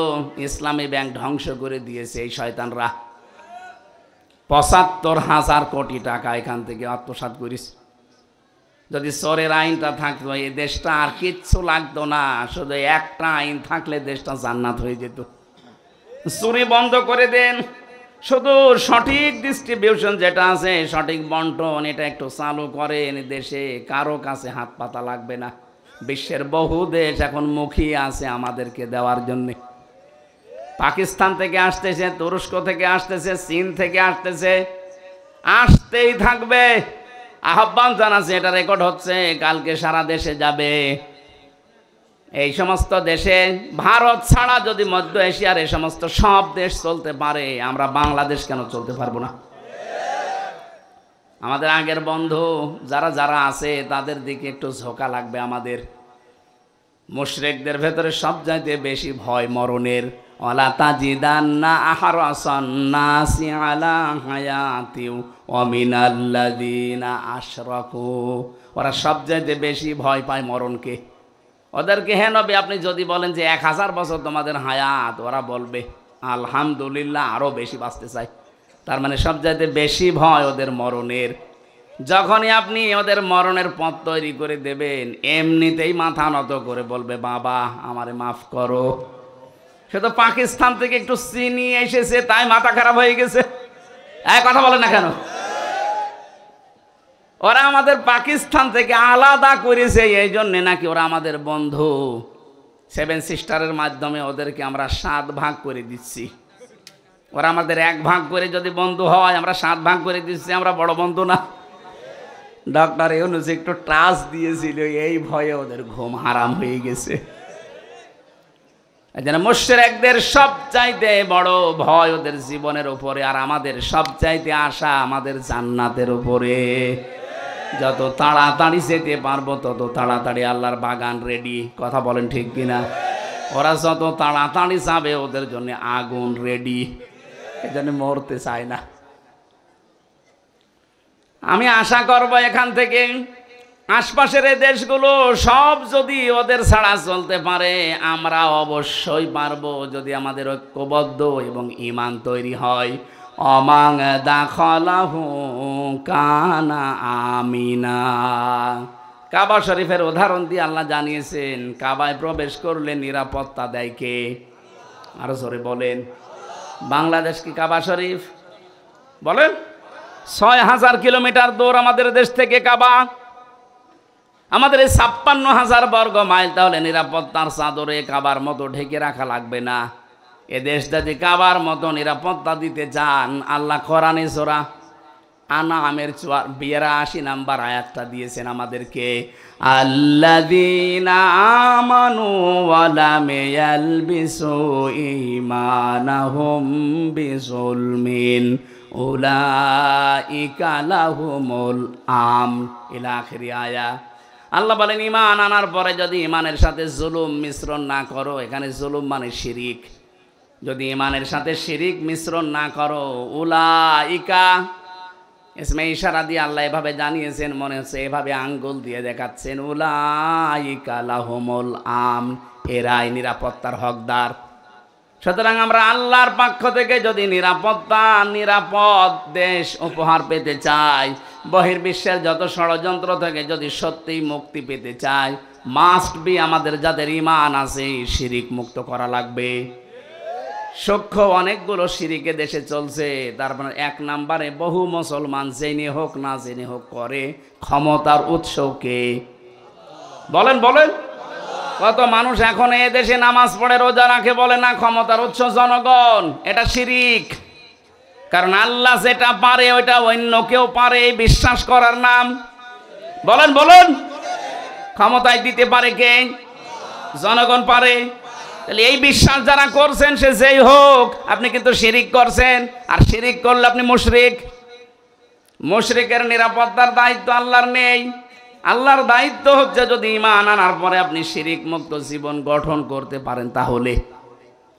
ইসলামী ব্যাংক ধ্বংস করে দিয়েছে এই শয়তানরা। 75,000 কোটি টাকা এখান থেকে আত্মসাৎ করিস। যদি চোরের আইনটা থাকতো এই দেশটা আর কিচ্ছু লাগতো না, শুধু একটা আইন থাকলে দেশটা জান্নাত হয়ে যেত। চুরি বন্ধ করে দেন, শুধু সঠিক ডিস্ট্রিবিউশন যেটা আছে, সঠিক বন্টন, এটা একটু চালু করেন, দেশে কারো কাছে হাত পাতা লাগবে না। বিশ্বের বহু দেশ এখন মুখিয়ে আছে আমাদেরকে দেওয়ার জন্যে। পাকিস্তান থেকে আসতেছে, তুরস্ক থেকে আসতেছে, চীন থেকে আসতেছে, আসতেই থাকবে। আহ্বান জানাচ্ছে, এটা রেকর্ড হচ্ছে, কালকে সারা দেশে যাবে। এই সমস্ত দেশে ভারত ছাড়া যদি মধ্য এশিয়ার এই সমস্ত সব দেশ চলতে পারে, আমরা বাংলাদেশ কেন চলতে পারবো না? আমাদের আগের বন্ধু যারা যারা আছে তাদের দিকে একটু ঝোঁকা লাগবে আমাদের। মুশরিকদের ভেতরে সবচাইতে বেশি ভয় মরণের। ওয়ালা তাজিদান্না আহরাসান নাসি আলা হায়াতিউ ওয়া মিনাল্লাযিনা আশরাকু, ওরা সবচাইতে বেশি ভয় পায় মরণকে। ওদেরকে হে নবী আপনি যদি বলেন যে 1000 বছর তোমাদের হায়াত, ওরা বলবে আলহামদুলিল্লাহ আরো বেশি বাঁচতে চাই। তার মানে সবচাইতে বেশি ভয় ওদের মরণের। যখনই আপনি ওদের মরণের পথ তৈরি করে দেবেন, এমনিতেই মাথা নত করে বলবে বাবা আমারে মাফ করো। সে তো পাকিস্তান থেকে একটু চিনি এসেছে তাই মাথা খারাপ হয়ে গেছে। এক কথা বলে না কেন? ওরা আমাদের পাকিস্তান থেকে আলাদা করেছে, এই জন্যে নাকি ওরা আমাদের বন্ধু। 7 সিস্টারের মাধ্যমে ওদেরকে আমরা 7 ভাগ করে দিচ্ছি। ওরা আমাদের 1 ভাগ করে যদি বন্ধু হয়, আমরা 7 ভাগ করে দিচ্ছি, আমরা বড় বন্ধু না? ডক্টর ইউনূস একটু ট্রাস দিয়েছিল, এই ভয়ে ওদের ঘুম হারাম হয়ে গেছে। এই জন্য মুশরিকদের সবচাইতে বড় ভয় ওদের জীবনের উপরে, আর আমাদের সবচাইতে আশা আমাদের জান্নাতের উপরে। যত তাড়াতাড়ি যেতে পারবো তত তাড়াতাড়ি আল্লাহর বাগান রেডি। কথা বলেন ঠিক কিনা? ওরা যত তাড়াতাড়ি যাবে ওদের জন্য আগুন রেডি। এই জন্য মরতে চায় না। আমি আশা করব এখান থেকে আশপাশের এই দেশগুলো সব যদি ওদের ছাড়া চলতে পারে, আমরা অবশ্যই পারবো যদি আমাদের ঐক্যবদ্ধ এবং ঈমান তৈরি হয়। অমাং দাখলাহু কানা আমিনা। কাবা শরীফের উদাহরণ দিয়ে আল্লাহ জানিয়েছেন, কাবায় প্রবেশ করলে নিরাপত্তা দেয় কে? আরো জোরে বলেন। বাংলাদেশ কি কাবা শরীফ? বলেন। ৬,০০০ কিলোমিটার দূর আমাদের দেশ থেকে কাবা। আমাদের এই ৫৬,০০০ বর্গ মাইল, তাহলে নিরাপত্তার চাদরে কাবার মতো ঢেকে রাখা লাগবে না। এ দেশ যদি কাবার মতো নিরাপত্তা দিতে চান, আল্লাহ কোরআনে সূরা আনআমের ৮২ নাম্বার আয়াতটা দিয়েছেন আমাদেরকে, আল্লাযীনা আমানু ওয়া লাম ইয়ালবিসু ঈমানাহুম বিযুলমিন উলাইকা লাহুমুল আমন ইলা আখির আয়া। আল্লাহ বলেন, ঈমান আনার পরে যদি ঈমানের সাথে জুলুম মিশ্রণ না করো, এখানে জুলুম মানে শিরিক, যদি ঈমানের সাথে শিরিক মিশ্রণ না করো, উলাইকা ইসমে ইশারা দিয়ে আল্লাহ এভাবে জানিয়েছেন, মনে হচ্ছে এভাবে আঙ্গুল দিয়ে দেখাচ্ছেন, উলাইকা লাহুমুল আমন, এরাই নিরাপত্তার হকদার। সুতরাং আমরা আল্লাহর পক্ষ থেকে যদি নিরাপদ দেশ উপহার পেতে চাই, বহির্বিশ্বের যত ষড়যন্ত্র থেকে যদি সত্যিই মুক্তি পেতে চাই, মাস্ট বি আমাদের যাদের ঈমান আছে শিরিক মুক্ত করা লাগবে। সূক্ষ্ম অনেকগুলো শিরিকে দেশে চলছে, তারপর ১ নম্বরে বহু মুসলমান জেনে হোক না জেনে হোক করে। ক্ষমতার উৎস কে? বলেন বলেন। কত মানুষ এখন এ দেশে নামাজ পড়ে রোজা রাখে, বলে না ক্ষমতার উৎস জনগণ। এটা শিরিক। কারণ আল্লাহ যেটা পারে ওইটা অন্য কেউ পারে, এই বিশ্বাস করার নাম। বলেন বলেন। ক্ষমতায় দিতে পারে কে? জনগণ পারে। তাহলে এই বিশ্বাস যারা করছেন, সে যেই হোক, আপনি কিন্তু শিরিক করছেন। আর শিরিক করলে আপনি মুশরিক। মুশরিকের নিরাপত্তার দায়িত্ব আল্লাহর নেই। আল্লাহর দায়িত্ব হচ্ছে যদি ঈমান আনার পরে আপনি শিরিক মুক্ত জীবন গঠন করতে পারেন, তাহলে।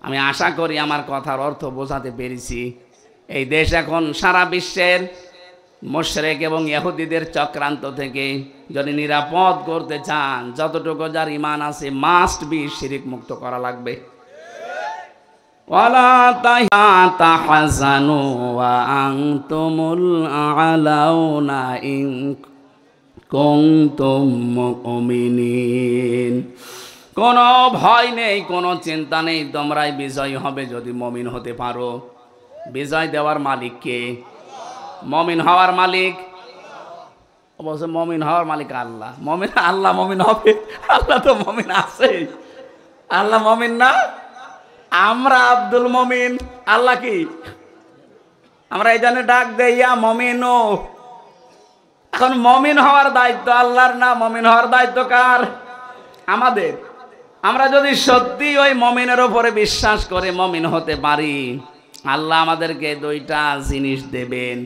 আমি আশা করি আমার কথার অর্থ বোঝাতে পেরেছি। এই দেশ এখন সারা বিশ্বের মুশরিক এবং ইহুদিদের চক্রান্ত থেকে যদি নিরাপদ করতে চান, যতটুকু যার ঈমান আছে মাস্ট বি শিরিক মুক্ত করা লাগবে। ওয়ালা তাহজানু ওয়া আনতুমুল আলাউনা ইন কুনতুম মুমিনিন। কোনো ভয় নেই, কোনো চিন্তা নেই, তোমরাই বিজয় হবে যদি মুমিন হতে পারো। বিজয় দেওয়ার মালিক কে? মুমিন হওয়ার মালিক? অবশ্য মুমিন হওয়ার মালিক আল্লাহ। মুমিন আল্লাহ মুমিন হবে? আল্লাহ তো মুমিন আছে। আল্লাহ মুমিন না? আমরা আব্দুল মুমিন। আল্লাহ কি? আমরা এই জন্য ডাক দেই ইয়া মুমিনু। এখন মুমিন হওয়ার দায়িত্ব আল্লাহর না, মুমিন হওয়ার দায়িত্ব কার? আমাদের। আমরা যদি সত্যি ওই মুমিনের উপরে বিশ্বাস করে মুমিন হতে পারি, আল্লাহ আমাদেরকে 2টা জিনিস দেবেন।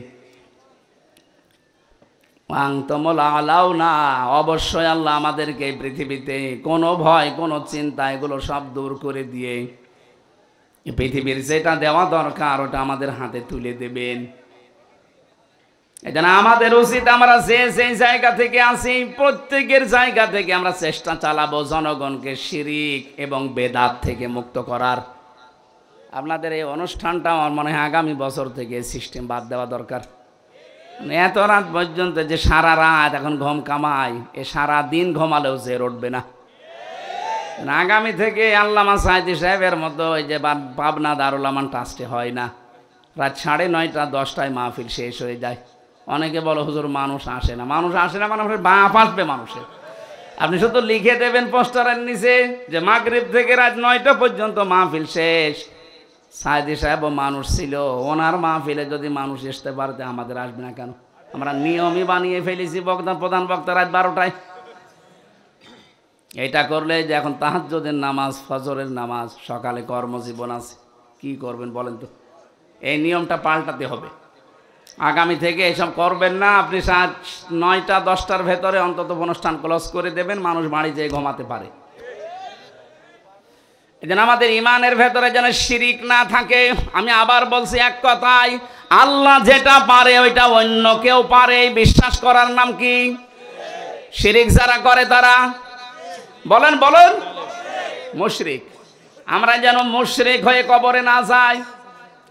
আনতুমুল আলাউনা, অবশ্যই আল্লাহ আমাদেরকে এই পৃথিবীতে কোনো ভয়, কোনো চিন্তা, এগুলো সব দূর করে দিয়ে পৃথিবীর যেটা দেওয়া দরকার ওটা আমাদের হাতে তুলে দেবেন। এজন্য আমাদের উচিত আমরা যে জায়গা থেকে আছি, প্রত্যেকের জায়গা থেকে আমরা চেষ্টা চালাবো জনগণকে শিরিক এবং বেদাত থেকে মুক্ত করার। আপনাদের এই অনুষ্ঠানটা আমার মনে হয় আগামী বছর থেকে সিস্টেম বাদ দেওয়া দরকার। এত রাত পর্যন্ত যে সারা রাত এখন ঘুম কামাই, এ সারা দিন ঘুমালেও জের উঠবে না। আগামী থেকে আল্লামা সাইদি সাহেবের মতো ওই যে পাবনা দারুল আমান ট্রাস্টে হয় না, রাত 9:30 10টায় মাহফিল শেষ হয়ে যায়। অনেকে বলো হুজুর মানুষ আসে না। মানুষ আসে না, মানুষের বাপ আসবে মানুষের। আপনি শুধু লিখে দেবেন পোস্টারের নিচে যে মাগরিব থেকে রাত 9টা পর্যন্ত মাহফিল শেষ। সাইদি সাহেব মানুষ ছিল, ওনার মাহফিলে যদি মানুষ আসতে পারতে আমাদের আসবে না কেন? আমরা নিয়মই বানিয়ে ফেলেছি প্রধান বক্তা রাত 12টায়। এটা করলে যে এখন তাহাজ্জুদের নামাজ, ফজরের নামাজ, সকালে কর্মজীবন আছে, কি করবেন বলেন তো? এই নিয়মটা পাল্টাতে হবে। আগামী থেকে এসব করবেন না। আপনি 9টা 10টার ভেতরে অন্তত অনুষ্ঠান ক্লোজ করে দেবেন, মানুষ বাড়ি যেয়ে ঘুমাতে পারে। এই জন্য আমাদের ইমানের ভেতরে যেন শিরিক না থাকে। আমি আবার বলছি এক কথায়, আল্লাহ যেটা পারে ওইটা অন্য কেউ পারে এই বিশ্বাস করার নাম কি? শিরিক যারা করে তারা বলেন বলেন মুশরিক। আমরা যেন মুশরিক হয়ে কবরে না যাই,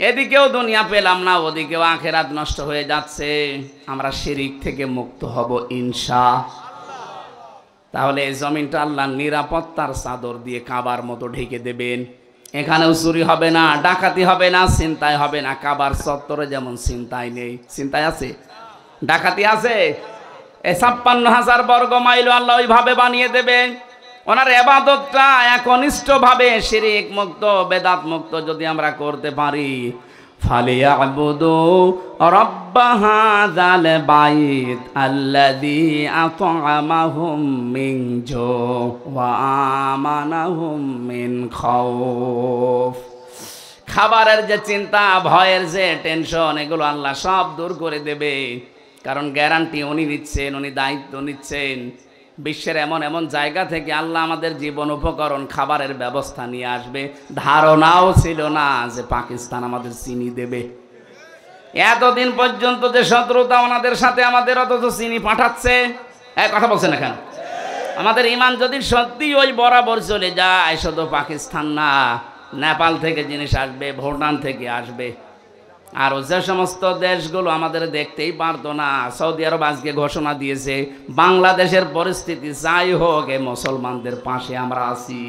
এদিকেও দুনিয়া পেলাম না, ওদিকেও আখিরাত নষ্ট হয়ে যাচ্ছে। আমরা শিরিক থেকে মুক্ত হব ইনশাআল্লাহ। তাহলে এই জমিনটা আল্লাহ নিরাপত্তার চাদর দিয়ে কাবার মতো ঢেকে দেবেন। এখানেও চুরি হবে না, ডাকাতি হবে না, ছিনতাই হবে না। কাবার চত্বরে যেমন ছিনতাই নেই, ছিনতাই আছে, ডাকাতি আছে। এই ৫৬,০০০ বর্গ মাইল আল্লাহ ওইভাবে বানিয়ে দেবে। ওনার ইবাদতটা একনিষ্ঠভাবে শিরিক মুক্ত, বেদাত মুক্ত যদি আমরা করতে পারি, ফালিয়াবুদু রাব্ব হাযাল বাইত আল্লাযী আত'আমাহুম মিন জু ওয়া আমানাহুম মিন খাউফ। খাবারের যে চিন্তা, ভয়ের যে টেনশন, এগুলো আল্লাহ সব দূর করে দেবে। কারণ গ্যারান্টি উনি নিচ্ছেন, উনি দায়িত্ব নিচ্ছেন। বিশ্বের এমন এমন জায়গা থেকে আল্লাহ আমাদের জীবন উপকরণ খাবারের ব্যবস্থা নিয়ে আসবে। ধারণাও ছিল না যে পাকিস্তান আমাদের চিনি দেবে। এতদিন পর্যন্ত যে শত্রুতা ওনাদের সাথে আমাদের, অথচ চিনি পাঠাচ্ছে। এক কথা বলছেন না কেন? আমাদের ইমান যদি সত্যি ওই বরাবর চলে যায়, শুধু পাকিস্তান না, নেপাল থেকে জিনিস আসবে, ভুটান থেকে আসবে। আর যে সমস্ত দেশগুলো আমাদের দেখতেই পারতো না, সৌদি আরব আজকে ঘোষণা দিয়েছে বাংলাদেশের পরিস্থিতি যাই হোক, এই মুসলমানদের পাশে আমরা আছি।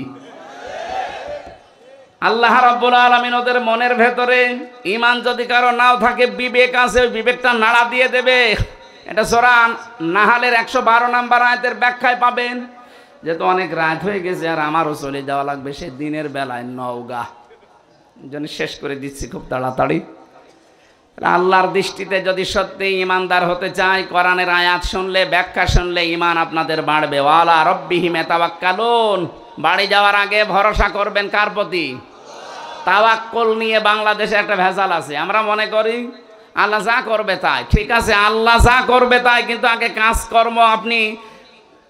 আল্লাহ রাব্বুল আলামিন ওদের মনের ভেতরে ঈমান যদি কারো নাও থাকে, বিবেক আছে, ওই বিবেকটা নাড়া দিয়ে দেবে। এটা সূরা নাহালের ১১২ নম্বর আয়াতের ব্যাখ্যায় পাবেন। যেহেতু অনেক রাত হয়ে গেছে আর আমারও চলে যাওয়া লাগবে, সে দিনের বেলায় নওগাঁ, জন্য শেষ করে দিচ্ছি খুব তাড়াতাড়ি। আল্লাহর দৃষ্টিতে যদি সত্যি ইমানদার হতে চাই, কোরআনের আয়াত শুনলে, ব্যাখ্যা শুনলে ঈমান আপনাদের বাড়বে। ওয়ালা রাব্বিহিম ইয়াতাওয়াক্কালুন। বাড়ি যাওয়ার আগে ভরসা করবেন কার প্রতি? তাওয়াক্কুল নিয়ে বাংলাদেশে একটা ভেজাল আছে। আমরা মনে করি আল্লাহ যা করবে তাই, ঠিক আছে, আল্লাহ যা করবে তাই, কিন্তু আগে কাজকর্ম আপনি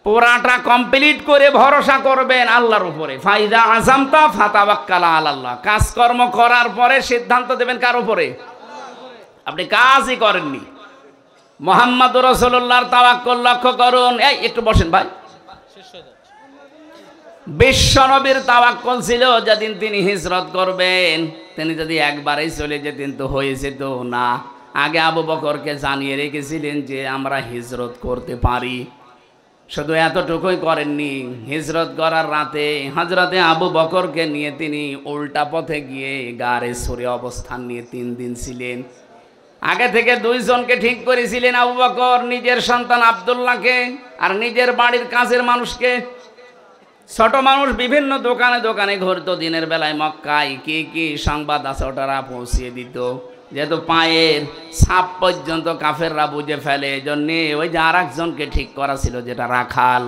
পুরাটা কমপ্লিট করে ভরসা করবেন আল্লাহর উপরে। ফাইদা আযামতা ফাতাওয়াক্কাল আলাল্লাহ। কাজকর্ম করার পরে সিদ্ধান্ত দেবেন কার উপরে? আপনি কাজই করেননি। মুহাম্মদুর রাসূলুল্লাহর তাওয়াক্কুল লক্ষ্য করুন। এই একটু বসেন ভাই। বিশ্বনবীর তাওয়াক্কুল ছিল যেদিন তিনি হিজরত করবেন, তিনি যদি একবারেই চলে যেতেন তো হয়ে যেত না। আগে আবু বকরকে জানিয়ে রেখেছিলেন যে আমরা হিজরত করতে পারি। শুধু এতটুকুই করেননি, হিজরত করার রাতে হযরতে আবু বকরকে নিয়ে তিনি উল্টা পথে গিয়ে গারে সুরে অবস্থান নিয়ে ৩ দিন ছিলেন। আগে থেকে ২ জনকে ঠিক করেছিলেন আবু বকর, নিজের সন্তান আব্দুল্লাহকে আর নিজের বাড়ির কাছের মানুষকে। ছোট মানুষ বিভিন্ন দোকানে দোকানে ঘুরতো দিনের বেলায়, মক্কায় কি কি সংবাদ আছে ওটারা পৌঁছিয়ে দিত। যেহেতু পায়ের ছাপ পর্যন্ত কাফেররা বুঝে ফেলে, এই জন্যে ওই যে আর একজনকে ঠিক করা ছিল, যেটা রাখাল,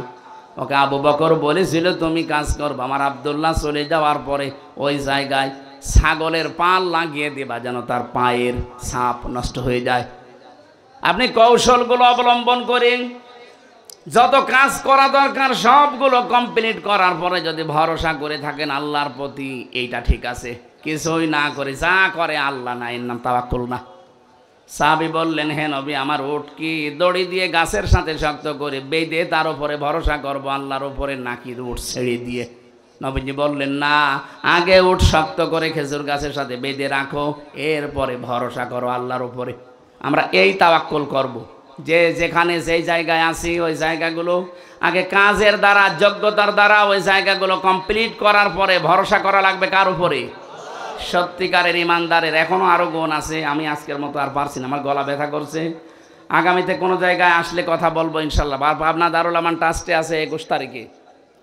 ওকে আবু বকর বলেছিল তুমি কাজ করবো, আমার আব্দুল্লাহ চলে যাওয়ার পরে ওই জায়গায় ছাগলের পাল লাগিয়ে দেবা যেন তার পায়ের ছাপ নষ্ট হয়ে যায়। আপনি কৌশলগুলো অবলম্বন করেন, যত কাজ করা দরকার সবগুলো কমপ্লিট করার পরে যদি ভরসা করে থাকেন আল্লাহর প্রতি, এইটা ঠিক আছে। কিছুই না করে যা করে আল্লাহ না, এর নাম তাওয়াক্কুল না। সাহাবী বললেন, হে নবী, আমার উট কি দড়ি দিয়ে গাছের সাথে শক্ত করে বেঁধে তার উপরে ভরসা করব আল্লাহর উপরে, নাকি উট ছেড়ে দিয়ে? নবীজি বললেন, না, আগে উট শক্ত করে খেজুর গাছের সাথে বেঁধে রাখো, এরপরে ভরসা করো আল্লাহর উপরে। আমরা এই তাওয়াক্কুল করব। যে যেখানে যেই জায়গায় আছি ওই জায়গাগুলো আগে কাজের দ্বারা, যোগ্যতার দ্বারা ওই জায়গাগুলো কমপ্লিট করার পরে ভরসা করা লাগবে কার উপরে? সত্যিকারের ইমানদারের। এখনও আরও গুণ আছে, আমি আজকের মতো আর পারছি না, আমার গলা ব্যথা করছে। আগামীতে কোনো জায়গায় আসলে কথা বলবো ইনশাল্লাহ। পাবনা দারুল আমান ট্রাস্টে আছে ২১ তারিখে,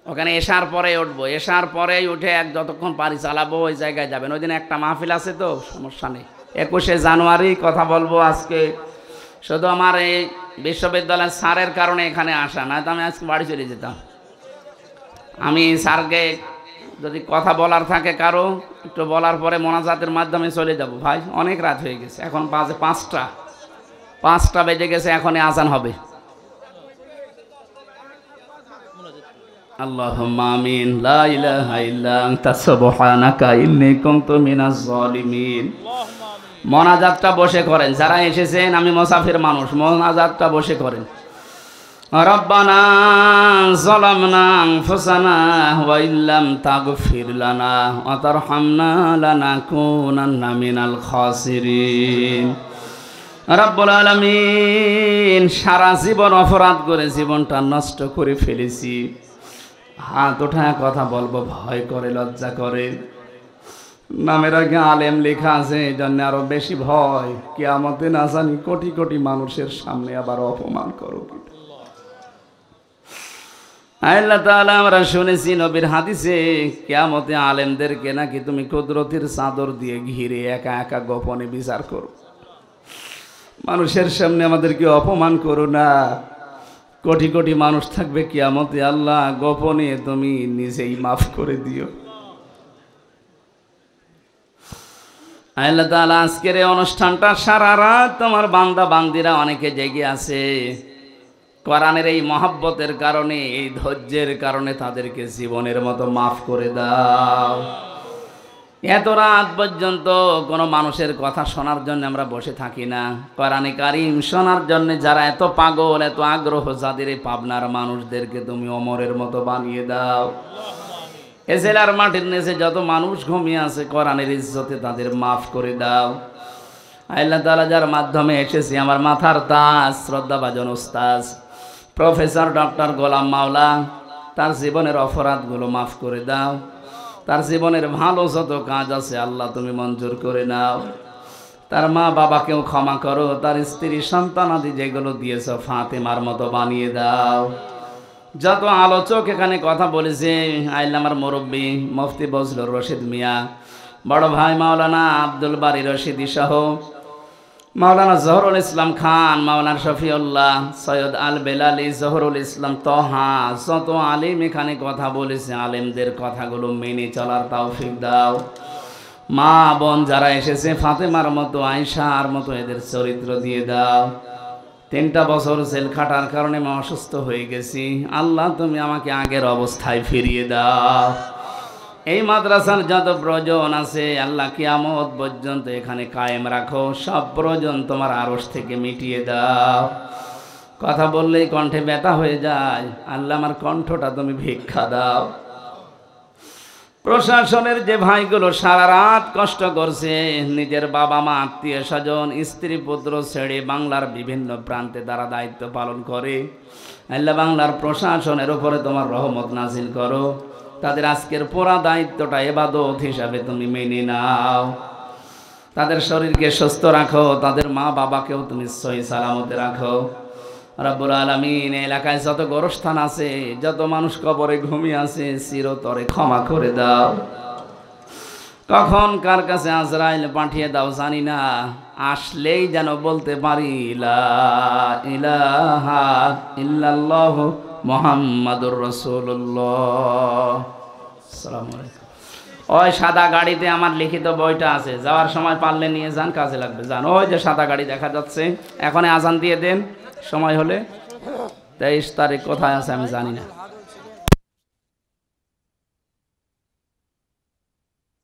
ওখানে এশার পরে উঠবো। এশার পরেই উঠে যতক্ষণ পারি চালাবো, ওই জায়গায় যাবেন। ওই দিন একটা মাহফিল আছে, তো সমস্যা নেই। ২১শে জানুয়ারি কথা বলবো। আজকে শুধু আমার এই বিশ্ববিদ্যালয়ের স্যারের কারণে এখানে আসা, না তো আমি আজকে বাড়ি চলে যেতাম। আমি স্যারকে যদি কথা বলার থাকে কারো, একটু বলার পরে মোনাজাতের মাধ্যমে চলে যাব। ভাই অনেক রাত হয়ে গেছে, এখন বাজে ৫টা বেজে গেছে, এখনই আজান হবে। আল্লাহুম্মা আমিন। লা ইলাহা ইল্লা আনতা সুবহানাকা ইন্নী কুনতু মিনাজ জালিমিন। মোনাজাতটা বসে করেন, যারা এসেছেন আমি মুসাফির মানুষ, মোনাজাতটা বসে করেন। রব্বানা যালামনা আনফুসানা ওয়া ইল্লাম তাগফির লানা ওয়া তারহামনা লানাকুনান্না মিনাল খাসিরিন। রব্বুল আলামিন, সারা জীবন অপরাধ করে জীবনটা নষ্ট করে ফেলেছি। হাত ওঠায় কথা বলবো ভয় করে, লজ্জা করে। নামের আগে আলেম লেখা আছে, এই জন্য আরো বেশি ভয়। কিয়ামতে না জানি কোটি কোটি মানুষের সামনে আবার অপমান করো। আল্লাহ তাআলা, আমরা শুনেছি নবীর হাদিসে, কিয়ামতে আলেমদেরকে নাকি তুমি কুদরতের চাদর দিয়ে ঘিরে একা একা গোপনে বিচার করো। মানুষের সামনে আমাদেরকে অপমান করো না। কোটি কোটি মানুষ থাকবে কিয়ামতে, আল্লাহ গোপনে তুমি নিজেই মাফ করে দিও। আল্লাহ তাআলা, আজকের এই অনুষ্ঠানটা সারা রাত তোমার বান্দা বান্দিরা অনেকে জেগে আছে। কোরআনের এই মহব্বতের কারণে, এই ধৈর্যের কারণে তাদেরকে জীবনের মতো মাফ করে দাও। এত রাত পর্যন্ত কোনো মানুষের কথা শোনার জন্য আমরা বসে থাকি না, কোরআনে কারীম শোনার জন্য যারা এত পাগল, এত আগ্রহ, যাদের এই পাবনার মানুষদেরকে তুমি ওমরের মতো বানিয়ে দাও। এ জেলার মাটির নিচে যত মানুষ ঘুমিয়ে আছে, কোরআনের ইজ্জতে তাদের মাফ করে দাও। আল্লাহ তাআলা, যার মাধ্যমে এসেছি, আমার মাথার তাজ শ্রদ্ধাভাজন উস্তাদ প্রফেসর ডক্টর গোলাম মাওলা, তার জীবনের অপরাধগুলো মাফ করে দাও। তার জীবনের ভালো যত কাজ আছে আল্লাহ তুমি মঞ্জুর করে নাও। তার মা বাবাকেও ক্ষমা করো। তার স্ত্রী সন্তান আদি যেগুলো দিয়েছ ফাতেমার মতো বানিয়ে দাও। যত আলোচক এখানে কথা বলেছে, আইল্লা আমার মুরব্বী মুফতি বজলুর রশিদ মিয়া, বড় ভাই মাওলানা আব্দুল বারী রশিদি সহ মাওলানা জহরুল ইসলাম খান, মাওলানা শফিউল্লাহ, সৈয়দ আল বেলালি, জহরুল ইসলাম তহা, যত আলিম এখানে কথা বলেছে, আলেমদের কথাগুলো মেনে চলার তৌফিক দাও। মা বোন যারা এসেছে, ফাতেমার মতো, আয়েশার মতো এদের চরিত্র দিয়ে দাও। 3টা বছর জেল খাটার কারণে আমি অসুস্থ হয়ে গেছি, আল্লাহ তুমি আমাকে আগের অবস্থায় ফিরিয়ে দাও। এই মাদ্রাসার যত প্রয়োজন আছে আল্লাহ কিয়ামত পর্যন্ত এখানে কায়েম রাখো। সব প্রয়োজন তোমার আরশ থেকে মিটিয়ে দাও। কথা বললেই কণ্ঠে ব্যথা হয়ে যায়, আল্লাহ আমার কণ্ঠটা তুমি ভিক্ষা দাও। প্রশাসনের যে ভাইগুলো সারা রাত কষ্ট করছে, নিজের বাবা মা, আত্মীয় স্বজন, স্ত্রী পুত্র ছেড়ে বাংলার বিভিন্ন প্রান্তে তারা দায়িত্ব পালন করে, আল্লাহ বাংলার প্রশাসনের উপরে তোমার রহমত নাজিল করো। তাদের আজকের পুরা দায়িত্বটা ইবাদত হিসাবে তুমি মেনে নাও। তাদের শরীরকে সুস্থ রাখো, তাদের মা বাবাকেও তুমি সহি সালামতে রাখো। রব্বুল আলামিন, এলাকায় যত গোরস্থান আছে, যত মানুষ কবরে ঘুমিয়ে আছে, চিরতরে ক্ষমা করে দাও। কখন কার কাছে আজরাইল পাঠিয়ে দাও জানি না, আসলেই যেন বলতে পারি লা ইলাহা ইল্লাল্লাহু মুহাম্মাদুর রাসূলুল্লাহ। আসসালামু আলাইকুম। ওই সাদা গাড়িতে আমার লিখিত বইটা আছে, যাওয়ার সময় পারলে নিয়ে যান, কাজে লাগবে। যান, ওই যে সাদা গাড়ি দেখা যাচ্ছে, এখন আজান দিয়ে দেন, সময় হলে। 23 তারিখ কোথায় আছে আমি জানি না।